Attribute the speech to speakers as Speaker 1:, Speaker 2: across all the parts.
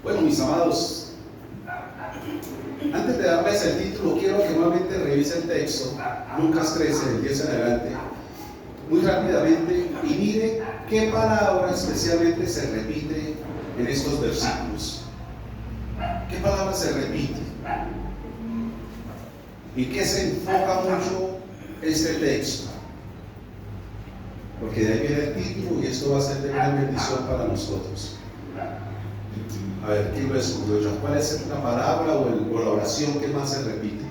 Speaker 1: Bueno, mis amados, antes de darles el título, quiero que nuevamente revise el texto, Lucas 13, del 10 en adelante, muy rápidamente, y mire qué palabra especialmente se repite en estos versículos. ¿Qué palabra se repite? ¿Y qué se enfoca mucho este texto? Porque de ahí viene el título y esto va a ser de gran bendición para nosotros. A ver, ¿quién lo descubrió ya? ¿Cuál es la palabra o la oración que más se repite?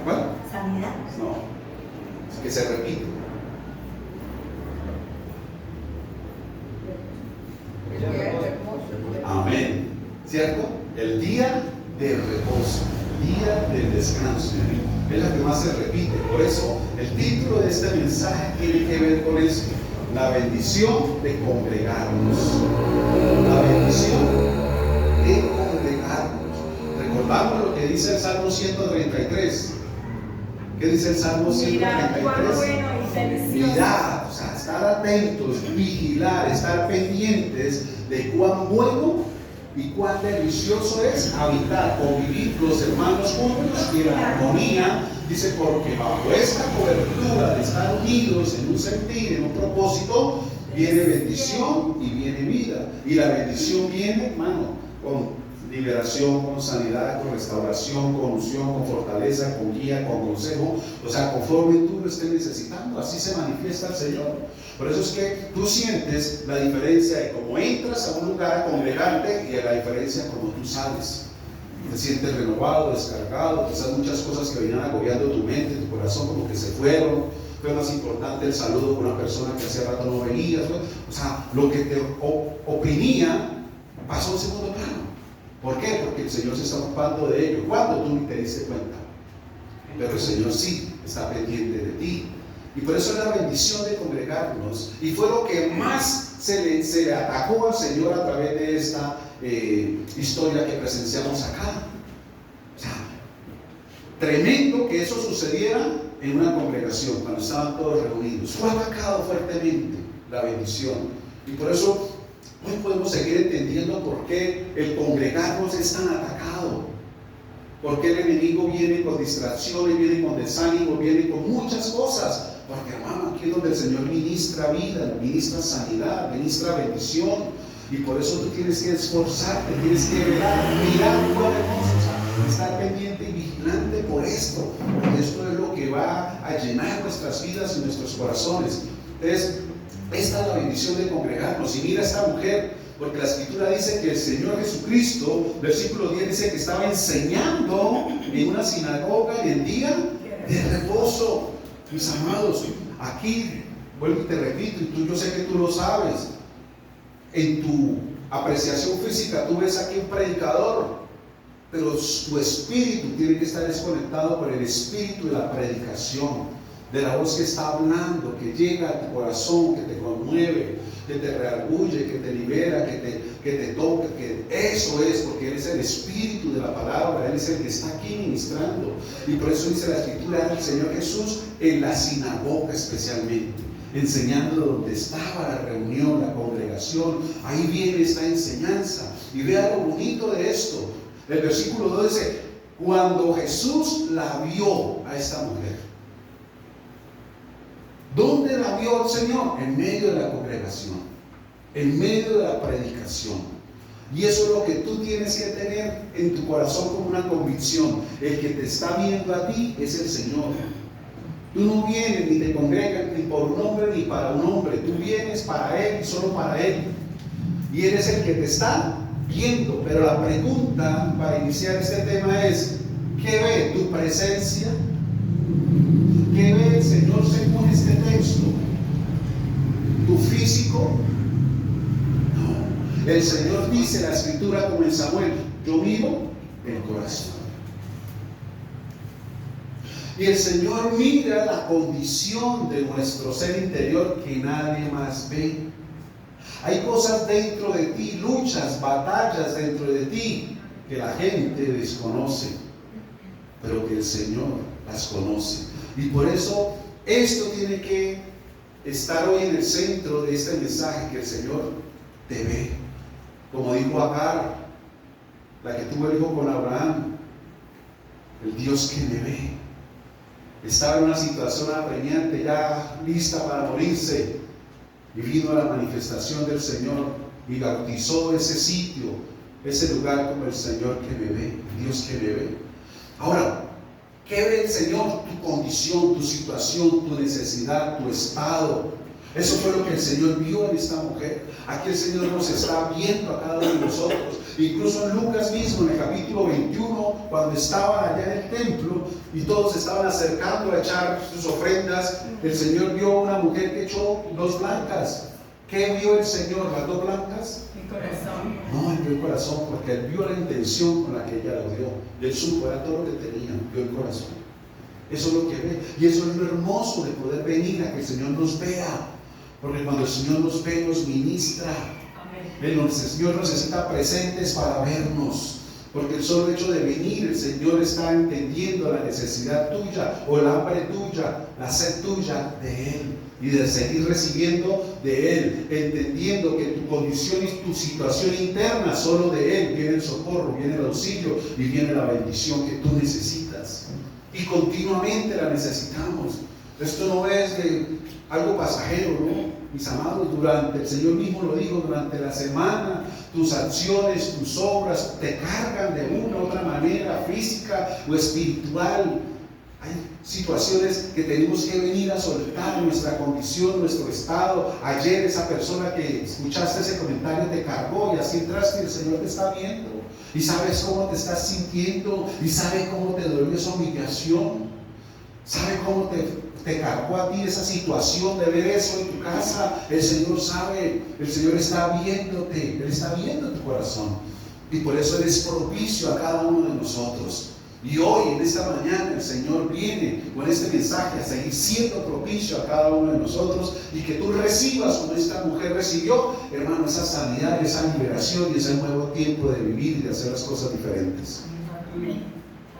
Speaker 1: ¿Cuál?
Speaker 2: Sanidad.
Speaker 1: No, es que se repite. Amén. ¿Cierto? El día de reposo, día del descanso. Es la que más se repite. Por eso el título de este mensaje tiene que ver con eso. La bendición de congregarnos. La bendición de congregarnos. Recordamos lo que dice el Salmo 133. ¿Qué dice el Salmo 133?
Speaker 2: Mirad cuán bueno y delicioso.
Speaker 1: Mirad, o sea, estar atentos, vigilar, estar pendientes de cuán bueno y cuán delicioso es habitar, convivir los hermanos juntos y en armonía. Dice, porque bajo esta cobertura de estar unidos en un sentir, en un propósito, viene bendición y viene vida. Y la bendición viene, hermano, con liberación, con sanidad, con restauración, con unción, con fortaleza, con guía, con consejo. O sea, conforme tú lo estés necesitando, así se manifiesta el Señor. Por eso es que tú sientes la diferencia de cómo entras a un lugar a congregarte y de la diferencia como tú sales. Te sientes renovado, descargado, quizás muchas cosas que venían agobiando tu mente, tu corazón, como que se fueron. Fue más importante el saludo con una persona que hacía rato no veías. O sea, lo que te oprimía pasó a un segundo plano. ¿Por qué? Porque el Señor se está ocupando de ello. ¿Cuándo? Tú ni te diste cuenta. Pero el Señor sí está pendiente de ti. Y por eso es la bendición de congregarnos. Y fue lo que más se le atacó al Señor a través de esta historia que presenciamos acá. O sea, tremendo que eso sucediera en una congregación, cuando estaban todos reunidos. Fue atacado fuertemente la bendición. Y por eso hoy podemos seguir entendiendo por qué el congregarnos es tan atacado. Por qué el enemigo viene con distracciones, viene con desánimo, viene con muchas cosas. Porque, hermano, aquí es donde el Señor ministra vida, ministra sanidad, ministra bendición. Y por eso tú tienes que esforzarte, tienes que mirar cuál hermoso, estar pendiente y vigilante por esto. Porque esto es lo que va a llenar nuestras vidas y nuestros corazones. Entonces, esta es la bendición de congregarnos. Y mira a esta mujer, porque la Escritura dice que el Señor Jesucristo, versículo 10, dice que estaba enseñando en una sinagoga en el día de reposo. Mis amados, aquí, vuelvo y te repito, y tú, yo sé que tú lo sabes, en tu apreciación física tú ves aquí un predicador, pero tu espíritu tiene que estar desconectado por el espíritu de la predicación, de la voz que está hablando, que llega a tu corazón, que te conmueve, que te reargulle, que te libera, que te toca, que eso es, porque Él es el espíritu de la palabra, Él es el que está aquí ministrando. Y por eso dice la Escritura del Señor Jesús en la sinagoga especialmente, enseñando donde estaba la reunión, la congregación. Ahí viene esta enseñanza. Y vea lo bonito de esto. El versículo 2 dice, cuando Jesús la vio a esta mujer. ¿Dónde la vio el Señor? En medio de la congregación, en medio de la predicación. Y eso es lo que tú tienes que tener en tu corazón como una convicción. El que te está viendo a ti es el Señor. Tú no vienes ni te congregas ni por un hombre ni para un hombre. Tú vienes para Él y solo para Él. Y Él es el que te está viendo. Pero la pregunta para iniciar este tema es, ¿qué ve tu presencia? ¿Qué ve el Señor según este texto? ¿Tu físico? No. El Señor dice en la Escritura como en Samuel, yo miro el corazón. Y el Señor mira la condición de nuestro ser interior que nadie más ve. Hay cosas dentro de ti, luchas, batallas dentro de ti que la gente desconoce, pero que el Señor las conoce. Y por eso esto tiene que estar hoy en el centro de este mensaje, que el Señor te ve. Como dijo Agar, la que tuvo el hijo con Abraham, el Dios que me ve. Estaba en una situación apremiante, ya lista para morirse, y vino a la manifestación del Señor y bautizó ese sitio, ese lugar, como el Señor que me ve, el Dios que me ve. Ahora, ¿qué ve el Señor? Tu condición, tu situación, tu necesidad, tu estado. Eso fue lo que el Señor vio en esta mujer. Aquí el Señor nos está viendo a cada uno de nosotros. Incluso en Lucas mismo, en el capítulo 21, cuando estaban allá en el templo y todos estaban acercando a echar sus ofrendas, el Señor vio a una mujer que echó 2 blancas. ¿Qué vio el Señor? ¿Las 2 blancas?
Speaker 2: Mi corazón.
Speaker 1: No, él vio el corazón, porque él vio la intención con la que ella lo dio. Él supo, era todo lo que tenía, vio el corazón. Eso es lo que ve. Y eso es lo hermoso de poder venir a que el Señor nos vea. Porque cuando el Señor nos ve, nos ministra. El Señor nos necesita presentes para vernos. Porque el solo hecho de venir, el Señor está entendiendo la necesidad tuya, o el hambre tuya, la sed tuya de Él. Y de seguir recibiendo de Él, entendiendo que tu condición y tu situación interna, solo de Él viene el socorro, viene el auxilio y viene la bendición que tú necesitas. Y continuamente la necesitamos. Esto no es algo pasajero, ¿no? Mis amados, el Señor mismo lo dijo, durante la semana, tus acciones, tus obras te cargan de una u otra manera, física o espiritual. Hay situaciones que tenemos que venir a soltar, nuestra condición, nuestro estado. Ayer esa persona que escuchaste ese comentario te cargó y así entraste y el Señor te está viendo. Y sabes cómo te estás sintiendo y sabe cómo te dolió esa humillación. Sabe cómo te cargó a ti esa situación de ver eso en tu casa. El Señor sabe, el Señor está viéndote, Él está viendo tu corazón. Y por eso Él es propicio a cada uno de nosotros. Y hoy, en esta mañana, el Señor viene con este mensaje a seguir siendo propicio a cada uno de nosotros y que tú recibas, como esta mujer recibió, hermano, esa sanidad, esa liberación y ese nuevo tiempo de vivir y de hacer las cosas diferentes.
Speaker 2: Amén.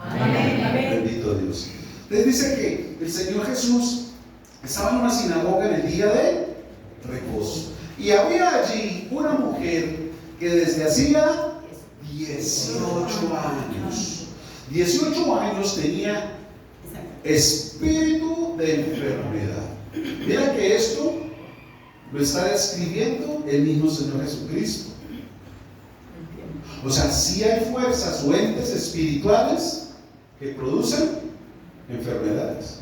Speaker 2: Amén.
Speaker 1: Bendito Dios. Les dice que el Señor Jesús estaba en una sinagoga en el día de reposo. Y había allí una mujer que desde hacía 18 años. 18 años tenía espíritu de enfermedad. Mira que esto lo está describiendo el mismo Señor Jesucristo. O sea, sí hay fuerzas o entes espirituales que producen enfermedades.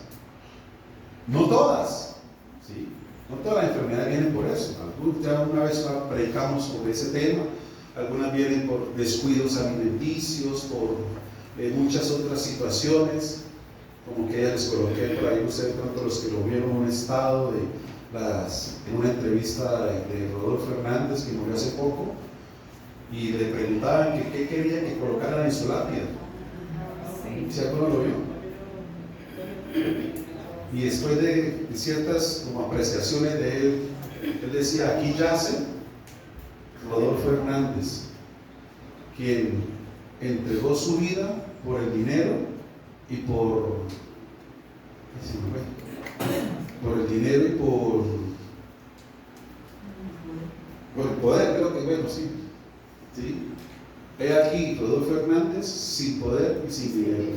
Speaker 1: No todas, ¿sí? No todas las enfermedades vienen por eso. Ya una vez predicamos sobre ese tema. Algunas vienen por descuidos alimenticios, por muchas otras situaciones, como que ya les coloqué por ahí, ustedes pronto los que lo vieron en un estado en una entrevista de Rodolfo Hernández, que murió hace poco, y le preguntaban que qué quería que colocaran en su lápida. ¿Sí alguno lo vio? Y después de ciertas como apreciaciones de él decía: aquí yace Rodolfo Hernández, quien entregó su vida por el dinero y por el dinero y por el poder, creo que bueno, sí. He aquí Rodolfo Hernández sin poder y sin dinero.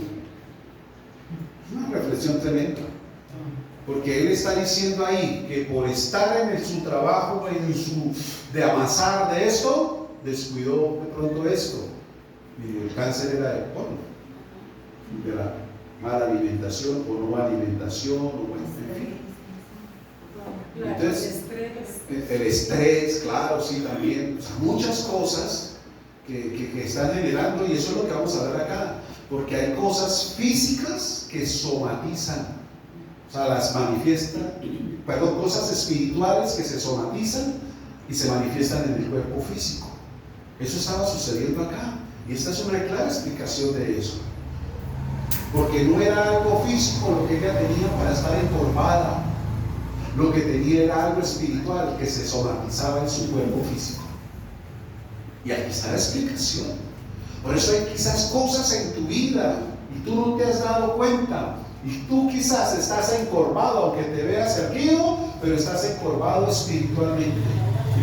Speaker 1: Una reflexión tremenda, porque él está diciendo ahí que por estar en su trabajo, de amasar de esto, descuidó de pronto esto. Y el cáncer era de la mala alimentación o no alimentación, entonces el estrés, claro, sí, también, o sea, muchas cosas que están generando, y eso es lo que vamos a ver acá, porque hay cosas físicas que somatizan, o sea, las manifiestan, cosas espirituales que se somatizan y se manifiestan en el cuerpo físico. Eso estaba sucediendo acá. Y esta es una clara explicación de eso. Porque no era algo físico lo que ella tenía para estar encorvada. Lo que tenía era algo espiritual que se somatizaba en su cuerpo físico. Y aquí está la explicación. Por eso hay quizás cosas en tu vida y tú no te has dado cuenta. Y tú quizás estás encorvado, aunque te veas erguido, pero estás encorvado espiritualmente.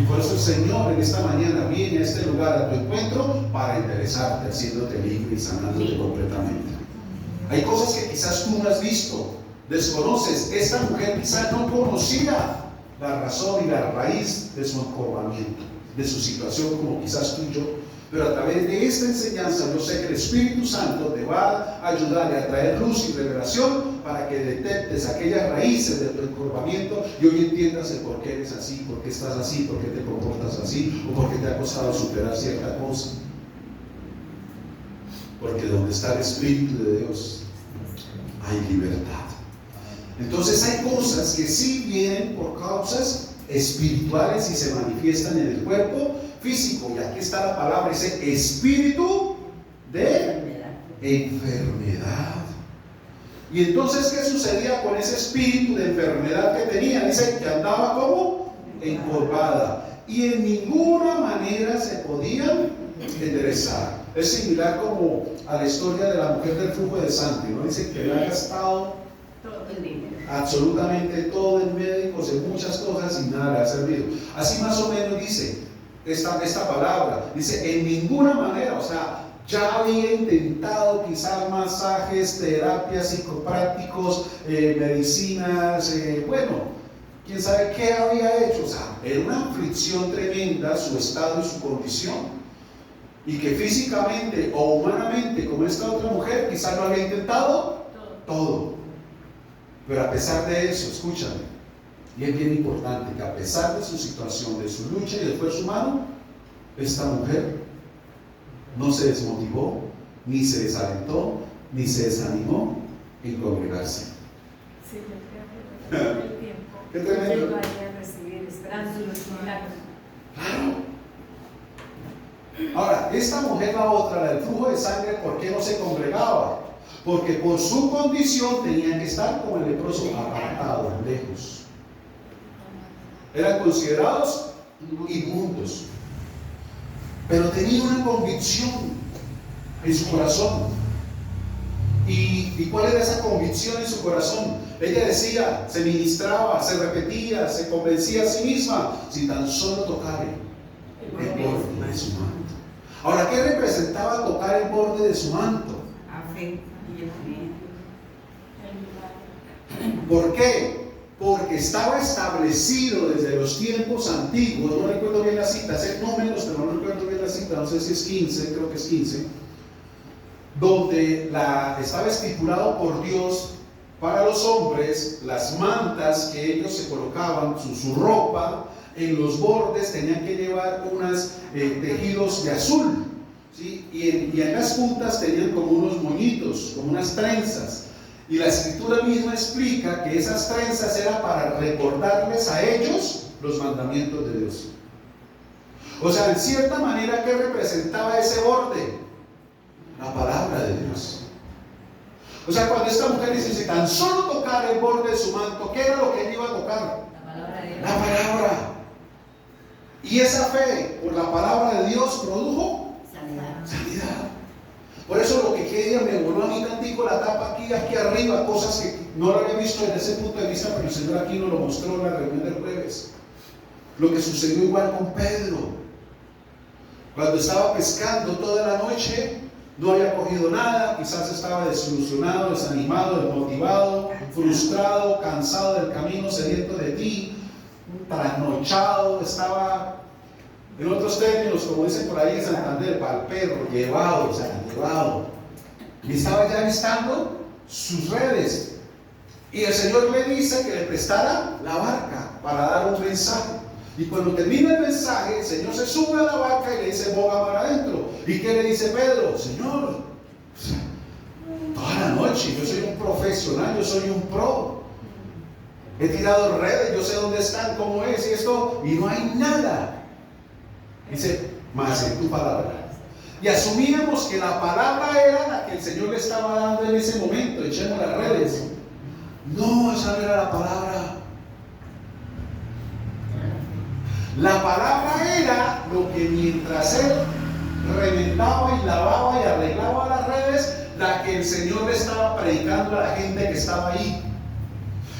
Speaker 1: Y por eso el Señor en esta mañana viene a este lugar, a tu encuentro, para interesarte, haciéndote libre y sanándote completamente. Hay cosas que quizás tú no has visto, desconoces. Esta mujer quizás no conocía la razón y la raíz de su encorvamiento, de su situación, como quizás tú y yo. Pero a través de esta enseñanza yo sé que el Espíritu Santo te va a ayudar a traer luz y revelación para que detectes aquellas raíces de tu encorvamiento y hoy entiendas el por qué eres así, por qué estás así, por qué te comportas así o por qué te ha costado superar cierta cosa. Porque donde está el Espíritu de Dios hay libertad. Entonces hay cosas que sí vienen por causas espirituales y se manifiestan en el cuerpo físico. Y aquí está la palabra, dice espíritu de enfermedad. Y entonces, ¿qué sucedía con ese espíritu de enfermedad que tenía? Dice que andaba como encorvada y en ninguna manera se podían enderezar. Es similar como a la historia de la mujer del flujo de sangre, ¿no? Dice que le ha gastado absolutamente todo en médicos, en muchas cosas y nada le ha servido. Así más o menos dice esta palabra, dice en ninguna manera, o sea, ya había intentado quizás masajes, terapias, psicoprácticos, medicinas, bueno, quién sabe qué había hecho, o sea, era una aflicción tremenda su estado y su condición. Y que físicamente o humanamente, como esta otra mujer, quizás lo había intentado todo. Pero a pesar de eso, escúchame, y es bien importante que a pesar de su situación, de su lucha y del esfuerzo humano, esta mujer no se desmotivó, ni se desalentó, ni se desanimó en congregarse.
Speaker 2: Sí, yo creo que todo el tiempo.
Speaker 1: Qué tremendo.
Speaker 2: Él vaya a recibir esperanza y los milagros.
Speaker 1: Claro. Ahora, esta mujer, la otra, la del flujo de sangre, ¿por qué no se congregaba? Porque por su condición tenían que estar como el leproso, apartados, lejos. Eran considerados inmundos. Pero tenía una convicción en su corazón. ¿Y cuál era esa convicción en su corazón? Ella decía, se ministraba, se repetía, se convencía a sí misma, si tan solo tocare el borde de su manto. Ahora, ¿qué representaba tocar el borde de su manto? ¿Por qué? Porque estaba establecido desde los tiempos antiguos, no recuerdo bien la cita, sé números, pero no recuerdo bien la cita, no sé si es 15, creo que es 15, donde estaba estipulado por Dios para los hombres, las mantas que ellos se colocaban, su ropa, en los bordes tenían que llevar unos tejidos de azul, ¿sí? y en las puntas tenían como unos moñitos, como unas trenzas. Y la escritura misma explica que esas trenzas eran para recordarles a ellos los mandamientos de Dios. O sea, en cierta manera, ¿qué representaba ese borde? La palabra de Dios. O sea, cuando esta mujer dice, si tan solo tocar el borde de su manto, ¿qué era lo que él iba a tocar?
Speaker 2: La palabra de Dios.
Speaker 1: La palabra. Y esa fe por la palabra de Dios produjo sanidad. Por eso lo que quería me voló a mí tantico la tapa aquí arriba, cosas que no lo había visto desde ese punto de vista, pero el Señor aquí nos lo mostró en la reunión del jueves. Lo que sucedió igual con Pedro. Cuando estaba pescando toda la noche, no había cogido nada, quizás estaba desilusionado, desanimado, desmotivado, frustrado, cansado del camino, sediento de ti, trasnochado, estaba, en otros términos, como dicen por ahí en Santander, pal perro, llevado. Y estaba ya listando sus redes. Y el Señor le dice que le prestara la barca para dar un mensaje. Y cuando termina el mensaje, el Señor se sube a la barca y le dice, boga para adentro. ¿Y qué le dice Pedro? Señor, toda la noche, yo soy un profesional, yo soy un pro. He tirado redes, yo sé dónde están, cómo es y esto, y no hay nada. Dice, más en tu palabra. Y asumíamos que la palabra era la que el Señor le estaba dando en ese momento, echemos las redes. No, esa no era la palabra. La palabra era lo que mientras él reventaba y lavaba y arreglaba las redes, la que el Señor le estaba predicando a la gente que estaba ahí.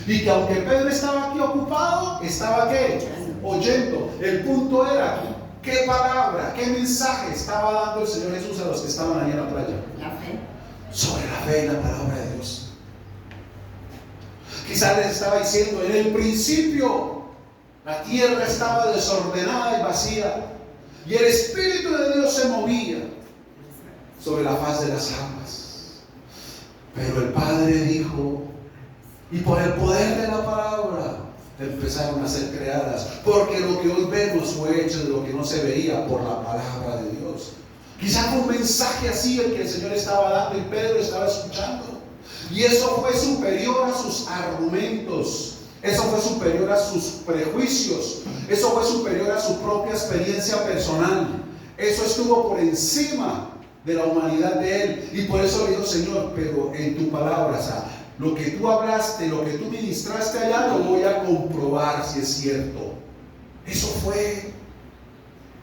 Speaker 1: Y que aunque Pedro estaba aquí ocupado, ¿estaba qué? Oyendo. El punto era, ¿qué palabra, qué mensaje estaba dando el Señor Jesús a los que estaban ahí en la playa?
Speaker 3: La fe.
Speaker 1: Sobre la fe y la palabra de Dios. Quizás les estaba diciendo, en el principio la tierra estaba desordenada y vacía, y el Espíritu de Dios se movía sobre la faz de las aguas. Pero el Padre dijo, y por el poder de la palabra empezaron a ser creadas, porque lo que hoy vemos fue hecho de lo que no se veía por la palabra de Dios. Quizás fue un mensaje así el que el Señor estaba dando y Pedro estaba escuchando. Y eso fue superior a sus argumentos, eso fue superior a sus prejuicios, eso fue superior a su propia experiencia personal. Eso estuvo por encima de la humanidad de él. Y por eso le dijo, Señor, pero en tu palabra, o sea, lo que tú hablaste, lo que tú ministraste allá, lo voy a comprobar si es cierto. Eso fue.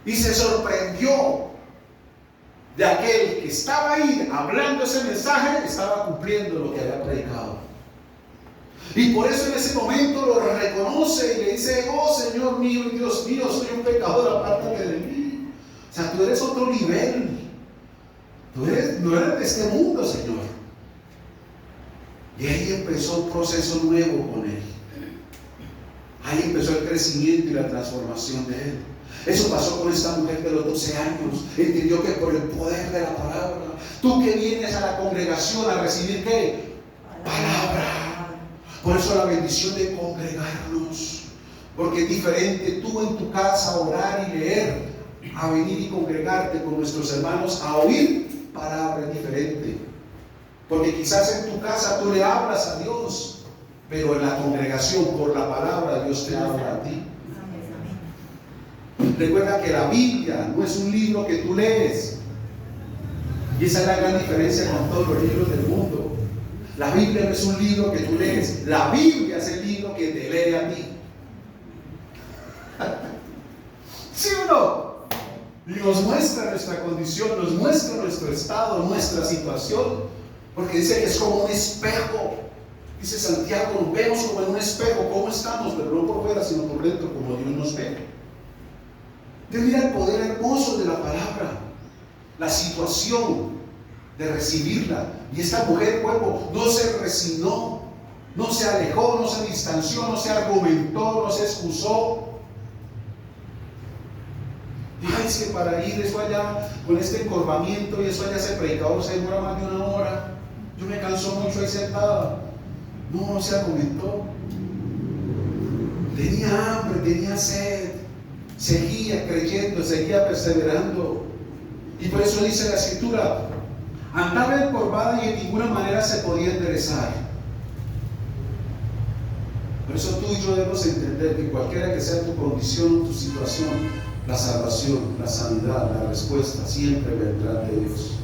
Speaker 1: Y se sorprendió de aquel que estaba ahí hablando ese mensaje, estaba cumpliendo lo que había predicado. Y por eso en ese momento lo reconoce y le dice, oh Señor mío y Dios mío, soy un pecador, apártate de mí. O sea, tú eres otro nivel. No eres de este mundo, Señor. Y ahí empezó un proceso nuevo con él. Ahí empezó el crecimiento y la transformación de él. Eso pasó con esta mujer de los 12 años. Entendió que por el poder de la palabra, tú que vienes a la congregación a recibir ¿qué? Palabra. Por eso la bendición de congregarnos. Porque es diferente tú en tu casa orar y leer, a venir y congregarte con nuestros hermanos a oír palabra. Es diferente. Porque quizás en tu casa tú le hablas a Dios, pero en la congregación por la palabra Dios te habla a ti. Recuerda que la Biblia no es un libro que tú lees. Y esa es la gran diferencia con todos los libros del mundo. La Biblia no es un libro que tú lees. La Biblia es el libro que te lee a ti. ¿Sí o no? Y nos muestra nuestra condición, nos muestra nuestro estado, nuestra situación. Porque dice que es como un espejo. Dice Santiago, nos vemos como en un espejo. ¿Cómo estamos? Pero no por fuera, sino por dentro, como Dios nos ve. Dios mira el poder hermoso de la palabra, la situación de recibirla. Y esta mujer, cuerpo, no se resignó, no se alejó, no se distanció, no se argumentó, no se excusó. Ay, es que para ir eso allá, con este encorvamiento y eso allá, ese predicador se demora más de una hora. Yo me canso mucho ahí sentada. No se argumentó. Tenía hambre, tenía sed. Seguía creyendo, seguía perseverando. Y por eso dice la Escritura, andaba encorvada y en ninguna manera se podía enderezar. Por eso tú y yo debemos entender que cualquiera que sea tu condición, tu situación, la salvación, la sanidad, la respuesta siempre vendrá de Dios,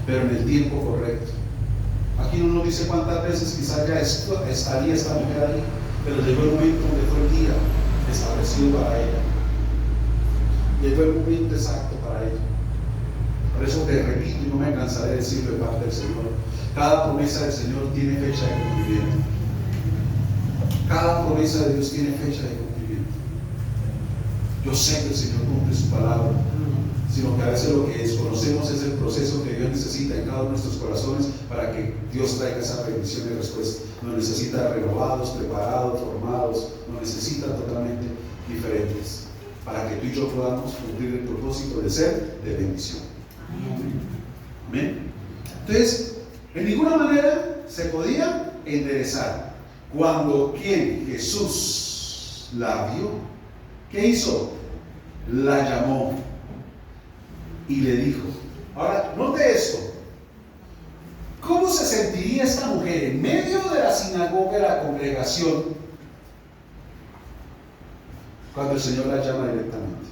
Speaker 1: pero en el tiempo correcto. Aquí no nos dice cuántas veces quizás ya estaría esta mujer ahí, pero llegó el momento donde fue el día establecido para ella. Llegó el momento exacto para ella. Por eso te repito y no me cansaré de decirlo de parte del Señor. Cada promesa del Señor tiene fecha de cumplimiento. Cada promesa de Dios tiene fecha de cumplimiento. Yo sé que el Señor cumple su palabra, sino que a veces lo que desconocemos es el proceso que Dios necesita en cada uno de nuestros corazones para que Dios traiga esa bendición y respuesta. Nos necesita renovados, preparados, formados, nos necesita totalmente diferentes, para que tú y yo podamos cumplir el propósito de ser de bendición. Amén. Entonces, en ninguna manera se podía enderezar. Cuando quien Jesús la vio, ¿qué hizo? La llamó y le dijo. Ahora, note esto. ¿Cómo se sentiría esta mujer en medio de la sinagoga, de la congregación, cuando el Señor la llama directamente?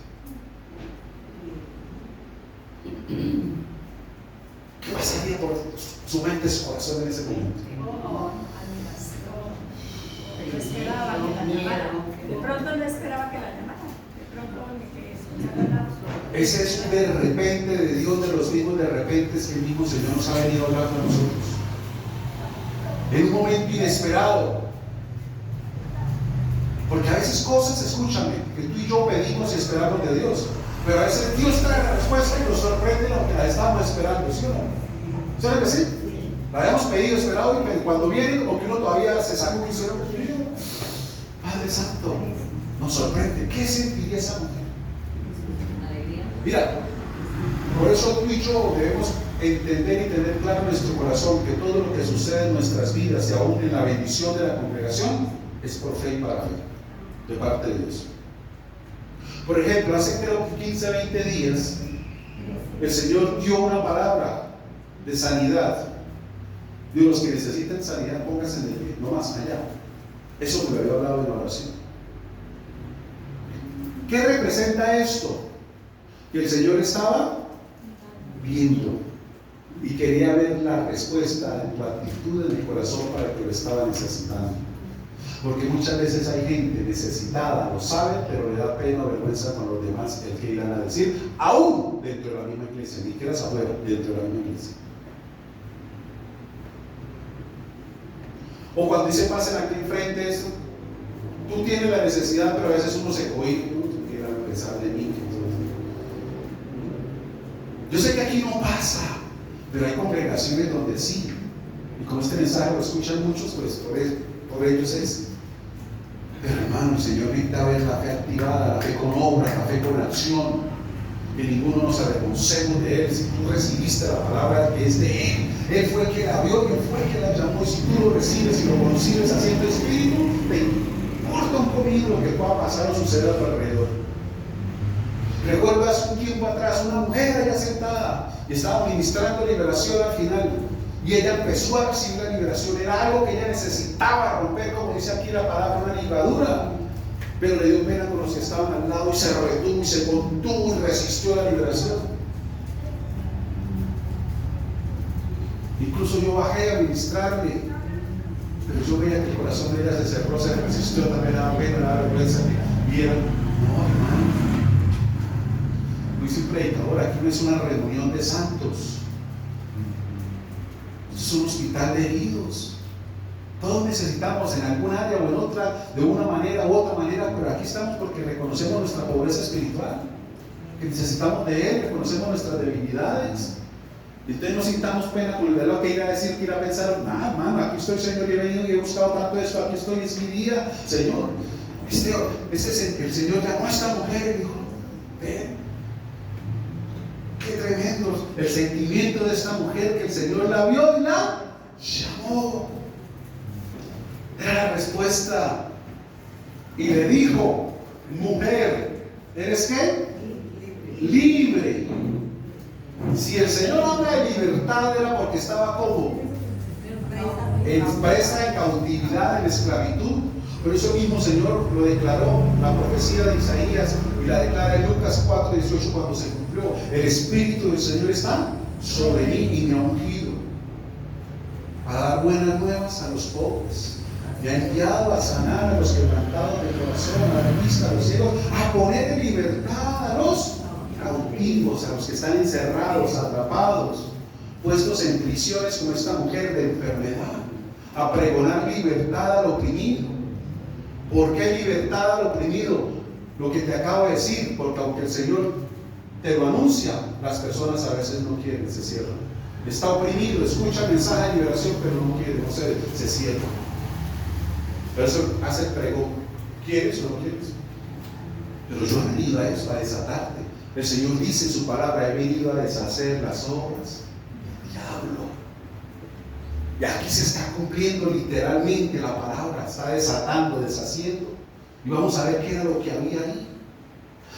Speaker 1: ¿Qué pasaría por su mente, su corazón en ese momento?
Speaker 2: No esperaba que la llamara. De pronto no esperaba que la llamara. De pronto que escuchara la voz.
Speaker 1: Ese es de repente de Dios, de los mismos de repente, es que el mismo Señor nos ha venido a hablar con nosotros. En un momento inesperado. Porque a veces cosas, escúchame, que tú y yo pedimos y esperamos de Dios, pero a veces Dios trae la respuesta y nos sorprende lo que la estábamos esperando, ¿sí o no? ¿Saben que sí? La habíamos pedido, esperado, y cuando viene, como que uno todavía se saca un cielo. Padre Santo, nos sorprende. ¿Qué sentiría esa mujer?
Speaker 3: Alegría.
Speaker 1: Mira, por eso tú y yo debemos entender y tener claro en nuestro corazón que todo lo que sucede en nuestras vidas y aún en la bendición de la congregación es por fe y para fe, de parte de Dios. Por ejemplo, hace creo que 15, 20 días, el Señor dio una palabra de sanidad. De los que necesitan sanidad, pónganse en el pie, no más allá. Eso me lo había hablado en oración. ¿Qué representa esto? Que el Señor estaba viendo y quería ver la respuesta de tu actitud en el corazón para que lo estaba necesitando. Porque muchas veces hay gente necesitada, lo sabe, pero le da pena o vergüenza con los demás el que irán a decir, aún dentro de la misma iglesia, ni quieras afuera, dentro de la misma iglesia. O cuando dice pasen aquí enfrente esto, tú tienes la necesidad, pero a veces uno se cohíbe, tú quieras pensar de mí. Yo sé que aquí no pasa, pero hay congregaciones donde sí. Y como este mensaje lo escuchan muchos, pues por ellos es. Pero hermano, el Señor necesita ver la fe activada, la fe con obra, la fe con acción. Que ninguno nos avergoncemos de Él. Si tú recibiste la palabra que es de Él, Él fue el que la vio, Él fue el que la llamó. Y si tú lo recibes y lo concibes haciendo espíritu, te importa un comino lo que pueda pasar o suceder a tu alrededor. ¿Recuerdas un tiempo atrás una mujer allá sentada y estaba ministrando liberación al final? Y ella empezó a recibir la liberación. Era algo que ella necesitaba romper, como dice aquí la palabra, una ligadura. Pero le dio pena con los que estaban al lado y se retuvo y se contuvo y resistió la liberación. Incluso yo bajé a ministrarle, pero yo veía que el corazón de ella se cerró, se resistió, también daba pena, daba vergüenza que vieran. No, hermano, no soy predicador, aquí no es una reunión de santos, es un hospital de heridos. Todos necesitamos en alguna área o en otra, de una manera u otra manera, pero aquí estamos porque reconocemos nuestra pobreza espiritual, que necesitamos de Él, reconocemos nuestras debilidades. Y entonces no sintamos pena con el de lo que ir a decir, que ir a pensar, nada, hermano, aquí estoy, Señor, y he venido y he buscado tanto esto, aquí estoy, es mi día, Señor. El Señor llamó a esta mujer y dijo, ven, qué tremendo el sentimiento de esta mujer, que el Señor la vio y la llamó. Era la respuesta. Y le dijo, mujer, ¿eres qué? Libre. Si el Señor habla de libertad era porque estaba como presa, en cautividad, en esclavitud. Por eso mismo Señor lo declaró, la profecía de Isaías, y la declara en Lucas 4:18 cuando se cumplió. El Espíritu del Señor está sobre mí y me ha ungido para dar buenas nuevas a los pobres. Me ha enviado a sanar a los quebrantados de corazón, a la vista, a los ciegos, a poner en libertad a los cautivos, a los que están encerrados, atrapados, puestos en prisiones como esta mujer de enfermedad, a pregonar libertad al oprimido. ¿Por qué libertad al oprimido? Lo que te acabo de decir, porque aunque el Señor te lo anuncia, las personas a veces no quieren, se cierran. Está oprimido, escucha el mensaje de liberación, pero no quiere, no se cierra. Pero eso hace el pregón. ¿Quieres o no quieres? Pero yo he venido a eso, a desatarte. El Señor dice en su palabra, he venido a deshacer las obras del diablo. Y aquí se está cumpliendo literalmente la palabra, está desatando, deshaciendo. Y vamos a ver qué era lo que había ahí.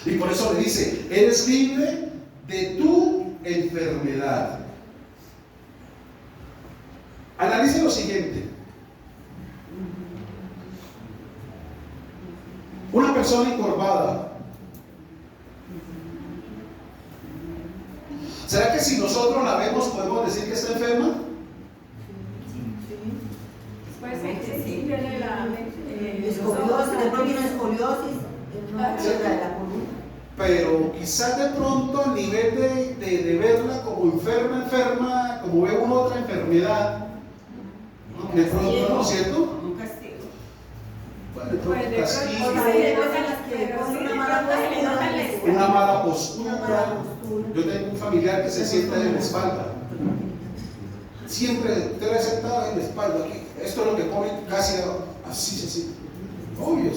Speaker 1: Y por eso le dice, eres libre de tu enfermedad. Analice lo siguiente. Una persona encorvada. ¿Será que si nosotros la vemos podemos decir que está enferma?
Speaker 2: Pues sí, tiene la
Speaker 3: escoliosis, de pronto una escoliosis, una piedra de la columna.
Speaker 1: Pero quizás de pronto a nivel de verla como enferma, como ve una otra enfermedad, de pronto, ¿no es cierto?
Speaker 3: Un castigo.
Speaker 1: Bueno, de pronto
Speaker 2: Pues de
Speaker 1: castigo,
Speaker 2: pronto
Speaker 3: sí,
Speaker 2: sí,
Speaker 3: hay cosas en las que le ponen una mala postura.
Speaker 1: una mala postura. Yo tengo un familiar que se sienta en la espalda. Siempre te lo he sentado en la espalda. Aquí. Esto es lo que comen casi así, así. Obvio.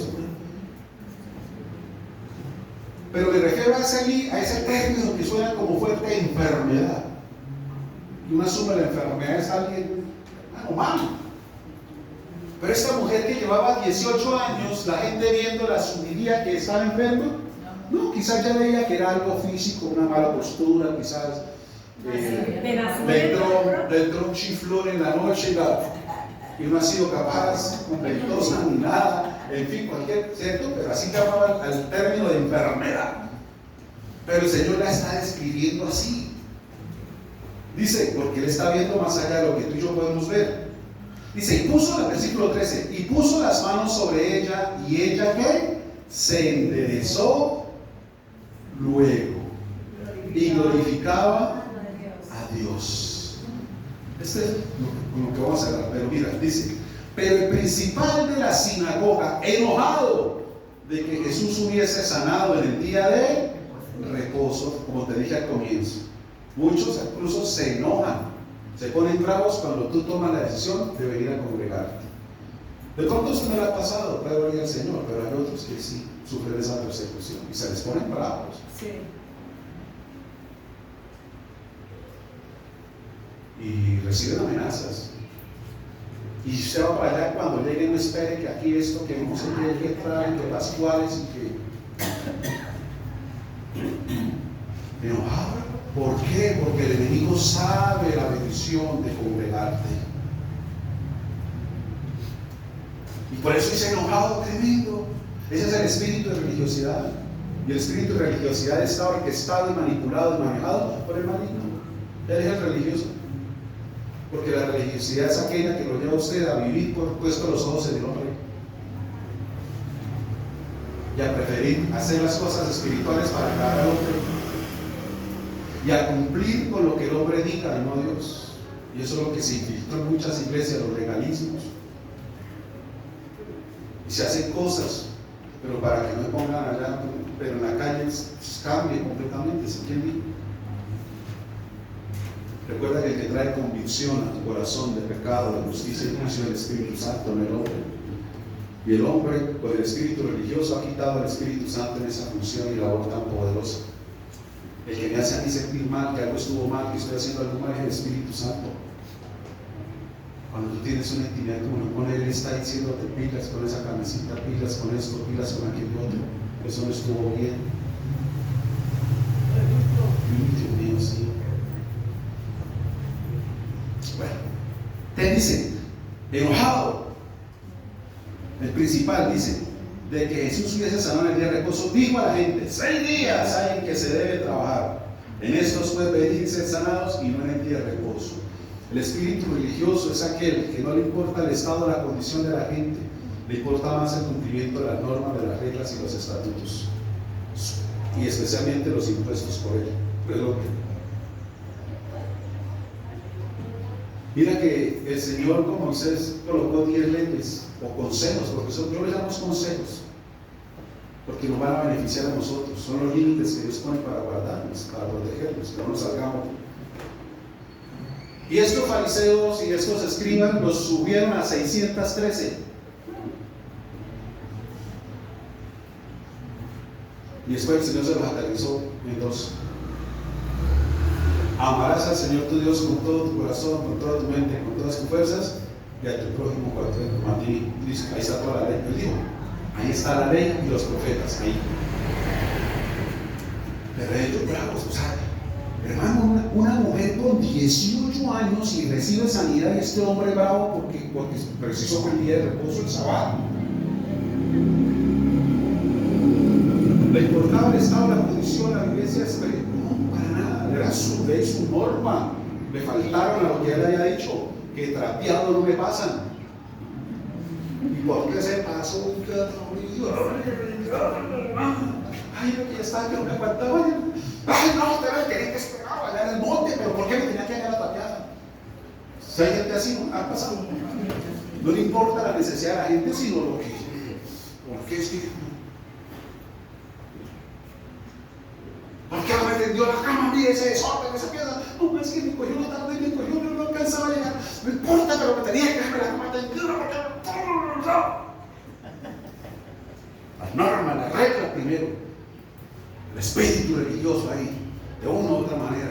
Speaker 1: Pero me refiero a ese término que suena como fuerte enfermedad. Y uno asume la enfermedad es alguien humano. Pero esta mujer que llevaba 18 años, la gente viéndola asumiría que estaba enferma. No, quizás ya veía que era algo físico, una mala postura, quizás le entró un chiflón en la noche y no ha sido capaz, con ventosa ni nada, en fin, cualquier, ¿cierto? Pero así llamaba al término de enfermedad. Pero el Señor la está describiendo así. Dice, porque Él está viendo más allá de lo que tú y yo podemos ver. Dice, y puso, en el versículo 13, y puso las manos sobre ella, y ella, ¿qué? Se enderezó luego, y glorificaba a Dios. Este es lo que vamos a hablar. Pero mira, dice, pero el principal de la sinagoga, enojado de que Jesús hubiese sanado en el día de reposo, como te dije al comienzo, muchos incluso se enojan, se ponen bravos cuando tú tomas la decisión de venir a congregarte. De pronto esto no le ha pasado, puede venir al Señor, pero hay otros que sí sufren esa persecución y se les ponen bravos.
Speaker 2: Sí.
Speaker 1: Y reciben amenazas. Y usted va para allá, cuando llegue no espere que aquí esto, que no sé qué, que traen, que las cuales y que enojado. ¿Por qué? Porque el enemigo sabe la bendición de congregarte. Y por eso es enojado tremendo. Ese es el espíritu de religiosidad. Y el espíritu de religiosidad está orquestado y manipulado y manejado por el maligno. Él es el religioso. Porque la religiosidad es aquella que lo lleva a usted a vivir por puesto los ojos en el hombre. Y a preferir hacer las cosas espirituales para agradar al hombre. Y a cumplir con lo que el hombre diga y no Dios. Y eso es lo que se infiltró en muchas iglesias, los legalismos. Y se hacen cosas, pero para que no me pongan allá, pero en la calle cambie completamente. ¿Sí quién dijo? Recuerda que el que trae convicción a tu corazón de pecado, de justicia y juicio es el Espíritu Santo, no el hombre. Y el hombre, con el espíritu religioso, ha quitado al Espíritu Santo en esa función y labor tan poderosa. El que me hace a mí sentir mal, que algo estuvo mal, que estoy haciendo algo mal, es el Espíritu Santo. Cuando tú tienes una intimidad con Él, está diciéndote pilas con esa camisita, pilas con esto, pilas con aquello otro. Eso no estuvo bien. Dios mío, sí. Bueno, te dice, enojado. El principal dice, de que Jesús hubiese sanado en el día de reposo, dijo a la gente, 6 días hay en que se debe trabajar. En estos pueden venir y ser sanados y no en el día de reposo. El espíritu religioso es aquel que no le importa el estado o la condición de la gente, le importa más el cumplimiento de las normas, de las reglas y los estatutos, y especialmente los impuestos por él. Pero mira que el Señor con Moisés colocó 10 leyes o consejos, porque yo les damos consejos, porque nos van a beneficiar a nosotros. Son los límites que Dios pone para guardarnos, para protegernos, que no nos salgamos. Y estos fariseos y estos escribas los subieron a 613. Y después el Señor se los aterrizó en 2. Amarás al Señor tu Dios con todo tu corazón, con toda tu mente, con todas tus fuerzas, y a tu prójimo como a ti. Ahí está toda la ley. Yo digo, ahí está la ley y los profetas, ahí. Pero ellos bravos, o sea, hermano, una mujer con 18 años y recibe sanidad, y este hombre bravo porque precisó el día de reposo, el sábado. ¿Le importaba el estado, la condición, la iglesia? No, para nada, era su ley, su norma. Le faltaron a lo que él había dicho, que trapeado no me pasan. ¿Y por qué se pasó? Ay, lo que ya estaba, que no me aguantaba. Ay, no, usted me quería que esperaba allá en el monte, pero ¿por qué me tenía que hacer la tapeada? Si hay gente así, ¿no? Ha pasado. No le importa la necesidad de la gente, sino lo que ¿Por qué espíritu? ¿Por qué me tendió la cama? Mire ese desorden, esa piedra. No, es que me cogió una tarde, me cogió, no alcanzaba a llegar. No importa, pero me tenía que dejarme la cama tendida porque la norma, la regla primero. El espíritu religioso ahí, de una u otra manera.